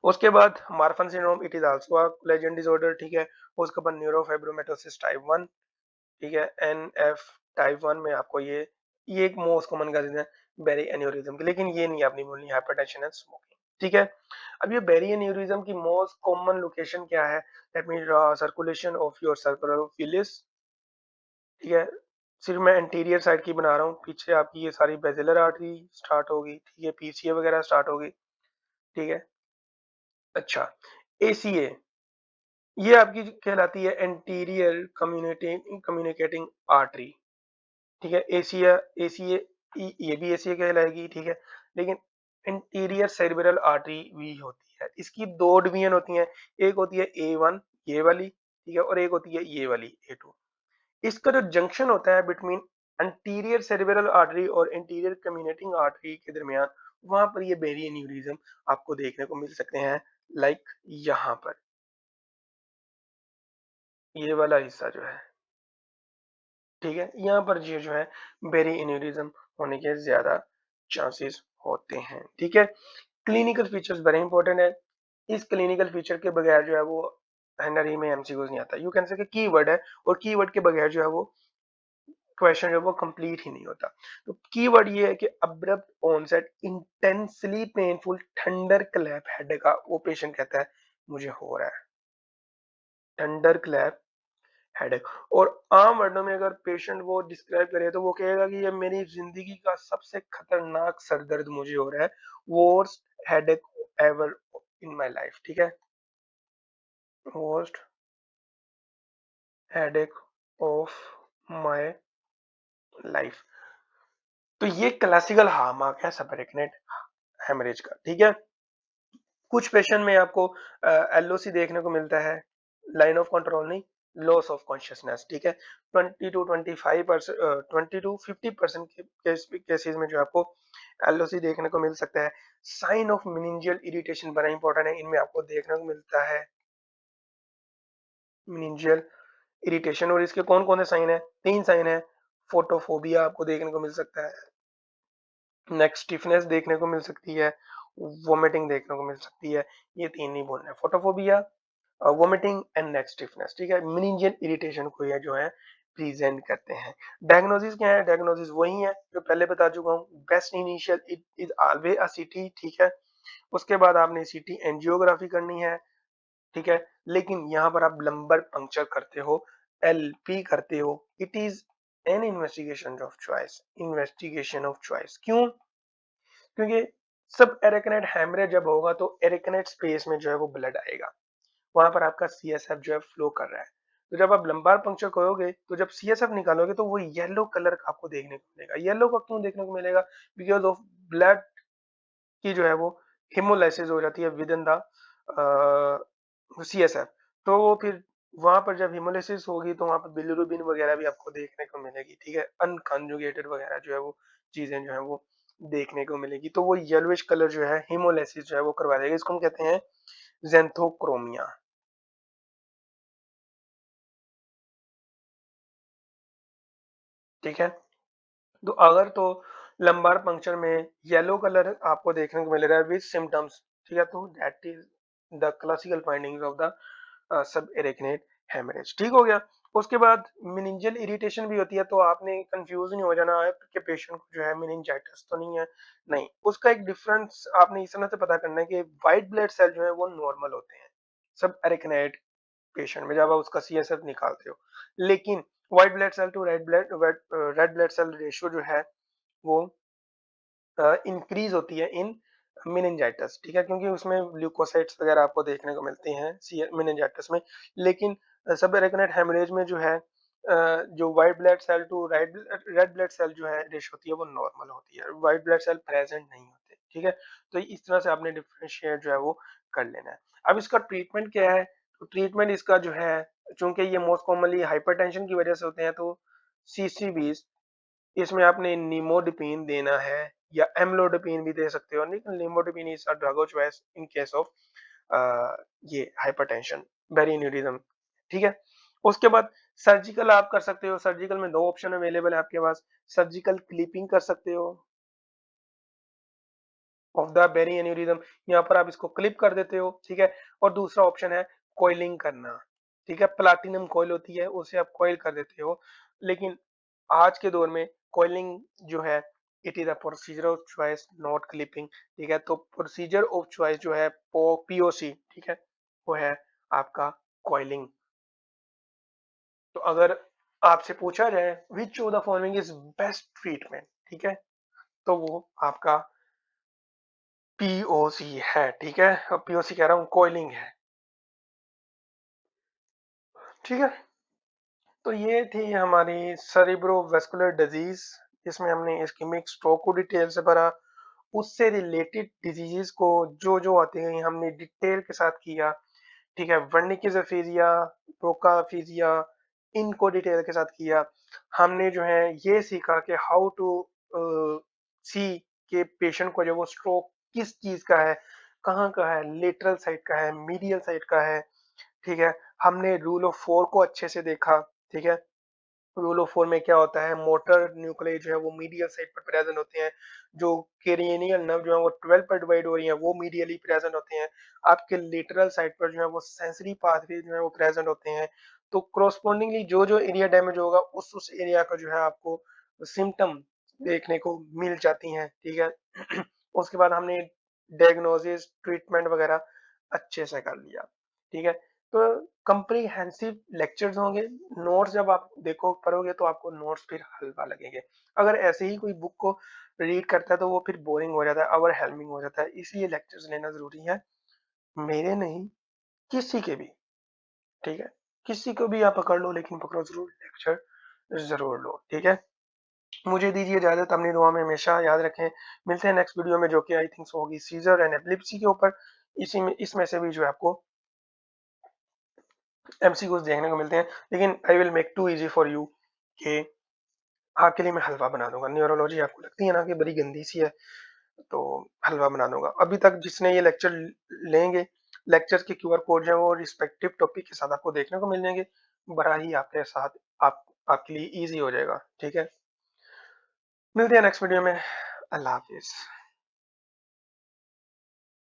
S1: उसके बाद Marfan syndrome, it is also a collagen disorder. ठीक है, उसके बाद न्यूरोफाइब्रोमेटोसिस टाइप 1। ठीक है, एनएफ टाइप 1 में आपको ये एक मोस्ट कॉमन का है बेरी एन्यूरिज्म की, लेकिन ये नहीं आपने बोलनी हाइपरटेंशन एंड स्मोकिंग। ठीक है, अब ये बेरी एन्यूरिज्म की मोस्ट कॉमन लोकेशन क्या है? That mean circulation of your circular Willis. ठीक है, सिर्फ मैं इंटीरियर साइड की बना रहा हूँ, पीछे आपकी ये सारी बेसिलर आर्टरी स्टार्ट होगी। ठीक है, पीसीए वगैरह स्टार्ट होगी। ठीक है, अच्छा, एसीए ये आपकी कहलाती है एंटीरियर कम्युनिकेटिंग आर्टरी। ठीक है, एसिया एसीए ये भी एसीए कहलाएगी। ठीक है, लेकिन इंटीरियर सेरिब्रल आर्टरी भी होती है, इसकी दो डिवीजन होती हैं, एक होती है ए1 ये वाली, ठीक है, और एक होती है ये वाली ए2। इसका जो जंक्शन होता है बिटवीन अंटीरियर सेरिब्रल आर्टरी और इंटीरियर कम्युनिकेटिंग आर्टरी के दरमियान, वहां पर ये बेरी एन्यूरिज्म आपको देखने को मिल सकते हैं, लाइक यहाँ पर ये वाला हिस्सा जो है। ठीक है, यहाँ पर ये जो है बेरी एन्यूरिज्म होने के ज्यादा चांसेस होते हैं। ठीक है, क्लिनिकल फीचर्स वेरी इंपॉर्टेंट है, इस क्लिनिकल फीचर के बगैर जो है वो हेनरी में एमसीक्यूज नहीं आता। यू कैन से कि कीवर्ड है, और कीवर्ड के बगैर जो है वो क्वेश्चन जो है वो कंप्लीट ही नहीं होता। तो कीवर्ड ये है कि abrupt onset intensely painful thunderclap head का वो पेशेंट कहता है मुझे हो रहा है। Thunderclap, headache. और आम वर्डों में अगर पेशेंट वो डिस्क्राइब करे तो वो कहेगा कि ये मेरी जिंदगी का सबसे खतरनाक सर दर्द मुझे हो रहा है, worst headache ever in my life, ठीक है, worst headache of my life. तो ये क्लासिकल हार्मार्क है सबरेकनेट हेमरेज का, ठीक है। कुछ पेशेंट में आपको एलओसी देखने को मिलता है, लाइन ऑफ कंट्रोल नहीं, लॉस ऑफ कॉन्शियसनेस, ठीक है। 20 टू 25% 20 टू 50% के केसेस में जो आपको एलओसी देखने को मिल सकता है। साइन ऑफ मेनिंजियल इरिटेशन बड़ा इंपॉर्टेंट है, इनमें आपको देखने को मिलता है मेनिंजियल इरिटेशन। और इसके कौन कौन से साइन है? 3 साइन है। फोटोफोबिया आपको देखने को मिल सकता है, नेक स्टिफनेस देखने को मिल सकती है, वोमिटिंग देखने को मिल सकती है। ये 3 नहीं बोलना है, photophobia, vomiting and neck stiffness, ठीक है। मेनिंजियल इरिटेशन को ये जो है प्रेजेंट करते हैं। डायग्नोसिस क्या है? डायग्नोसिस वही है जो पहले बता चुका हूँ, best initial it is always a सीटी, ठीक है। उसके बाद आपने सीटी एंजियोग्राफी करनी है, ठीक है। लेकिन यहाँ पर आप लंबर पंक्चर करते हो, एलपी करते हो, it is an investigation of choice, investigation of choice. क्यों? क्योंकि सब एरेकनेट हैमरेज जब होगा तो एरेकनेट स्पेस में जो है वो ब्लड आएगा, वहां पर आपका सीएसएफ जो है फ्लो कर रहा है। तो जब आप लंबार पंक्चर करोगे तो जब सीएसएफ निकालोगे तो वो येलो कलर का आपको देखने को मिलेगा। येलो का क्यों देखने को मिलेगा? बिकॉज ऑफ ब्लड की जो है वो हिमोलाइसिस हो जाती है विद इन द सीएसएफ। तो वो फिर वहां पर जब हिमोलाइसिस होगी तो वहां पर बिलिरुबिन वगैरह भी आपको देखने को मिलेगी, ठीक है। अनकंजुगेटेड वगैरह जो है वो चीजें जो है वो देखने को मिलेगी। तो वो येलोइश कलर जो है हिमोलाइसिस जो है वो करवा देगा। इसको हम कहते हैं ज़ेंथोक्रोमिया, ठीक है। तो अगर तो लंबार पंक्चर में येलो कलर आपको देखने को मिल रहा है विद सिम्टम्स, ठीक है, तो that is the classical findings of the subarachnoid haemorrhage, ठीक हो गया। उसके बाद मेनिंजियल इरिटेशन भी होती है, तो आपने कंफ्यूज नहीं हो जाना है कि पेशेंट को जो है मेनिंजाइटिस तो नहीं है, नहीं। उसका एक डिफरेंस आपने इस तरह से पता करना है कि व्हाइट ब्लड सेल जो है वो नॉर्मल होते हैं सब एरेक्नेट पेशेंट में जब आप उसका सीएसएफ निकालते हो। लेकिन white blood cell to red blood cell ratio जो है वो इंक्रीज होती है इन मेनिंजाइटिस, ठीक है, क्योंकि उसमें ल्यूकोसाइट्स वगैरह आपको देखने को मिलती हैं मेनिंजाइटिस में। लेकिन सब एरेकनेट हेमरेज में जो है जो white blood cell to red blood cell जो है रेशियो होती है वो नॉर्मल होती है, व्हाइट ब्लड सेल प्रेजेंट नहीं होते, ठीक है। तो इस तरह से आपने डिफरेंशिएट जो है वो कर लेना है। अब इसका ट्रीटमेंट क्या है? तो ट्रीटमेंट इसका जो है, चूंकि ये मोस्ट कॉमनली हाइपरटेंशन की वजह से होते हैं, तो सीसीबीज, इसमें आपने निमोडिपिन देना है या एम्लोडिपिन भी दे सकते हो, लेकिन निमोडिपिन is a drug of choice in case of ये हाइपरटेंशन, बेरिन्यूरिज्म, ठीक है। उसके बाद सर्जिकल आप कर सकते हो। सर्जिकल में 2 ऑप्शन अवेलेबल है आपके पास। सर्जिकल क्लिपिंग कर सकते हो ऑफ द बेरी एन्यूरिज्म, यहाँ पर आप इसको क्लिप कर देते हो, ठीक है। और दूसरा ऑप्शन है कॉइलिंग करना, ठीक है। प्लाटिनम कॉइल होती है, उसे आप कॉइल कर देते हो। लेकिन आज के दौर में कॉइलिंग जो है it is a procedure of choice not clipping, ठीक है। तो प्रोसीजर ऑफ चॉइस जो है पीओसी, ठीक है, वो है आपका कॉइलिंग। तो अगर आपसे पूछा जाए विच of the following is best treatment, ठीक है, तो वो आपका पीओसी है, ठीक है। अब पीओसी कह रहा हूँ, कॉइलिंग है, ठीक है। तो ये थी हमारी सेरिब्रोवास्कुलर डिजीज, इसमें हमने इस्केमिक स्ट्रोक को डिटेल से भरा, उससे रिलेटेड डिजीजेस को जो जो आती हैं हमने डिटेल के साथ किया, ठीक है। वर्निकिज़ेफिजिया, ब्रोकाफिजिया, इनको डिटेल के साथ किया। हमने जो है ये सीखा कि हाउ टू सी के पेशेंट को जो वो स्ट्रोक किस चीज का है, कहाँ का है, लेटरल साइड का है, मीडियल साइड का है, ठीक है। हमने रूल ऑफ 4 को अच्छे से देखा, ठीक है। रूल ऑफ 4 में क्या होता है, मोटर न्यूक्लियस जो है वो मीडियल साइड पर प्रेजेंट होते हैं, जो क्रेनियल नर्व जो है वो 12 पर डिवाइड हो रही है वो मीडियली प्रेजेंट होते हैं, आपके लेटरल साइड पर जो है वो सेंसरी पाथवे जो है वो प्रेजेंट होते हैं। तो क्रोस्पोंडिंगली जो जो एरिया डैमेज होगा उस एरिया का जो है आपको सिम्टम देखने को मिल जाती हैं, ठीक है। उसके बाद हमने डायग्नोसिस ट्रीटमेंट वगैरह अच्छे से कर लिया, ठीक है। तो कंप्रीहेंसिव लेक्चर्स होंगे। नोट्स जब आप देखो पढ़ोगे तो आपको नोट्स फिर हल्का लगेंगे। अगर ऐसे ही कोई बुक को रीड करता है तो वो फिर बोरिंग हो जाता है, ओवरवेलमिंग हो जाता है। इसलिए लेक्चर्स लेना ज़रूरी है। मेरे नहीं, किसी के भी, ठीक है? किसी को भी आप पकड़ लो, लेकिन पकड़ो ज़रूर, लेक्चर ज़रूर लो, ठीक है? मुझे दीजिए इजाज़त, अपनी दुआ में हमेशा याद रखें। मिलते हैं नेक्स्ट वीडियो में, जो कि आई थिंक सो होगी सीज़र एंड एपिलेप्सी के ऊपर। इसी में इसमें से भी जो है आपको एमसीक्यूज़ देखने को मिलते हैं, लेकिन I will make to easy for you कि आपके लिए मैं हलवा बना दूँगा। न्यूरोलॉजी आपको लगती है ना कि बड़ी गंदी सी है, तो हलवा बना दूँगा। अभी तक जिसने ये लेक्चर लेंगे, लेक्चर के क्यूआर कोड जो है वो रिस्पेक्टिव टॉपिक के साथ आपको देखने को मिल जाएँगे। बड़ा ही आपके साथ आप आपके लिए ईज़ी हो जाएगा, ठीक है? मिलते हैं नेक्स्ट वीडियो में। अल्लाह हाफ़िज़।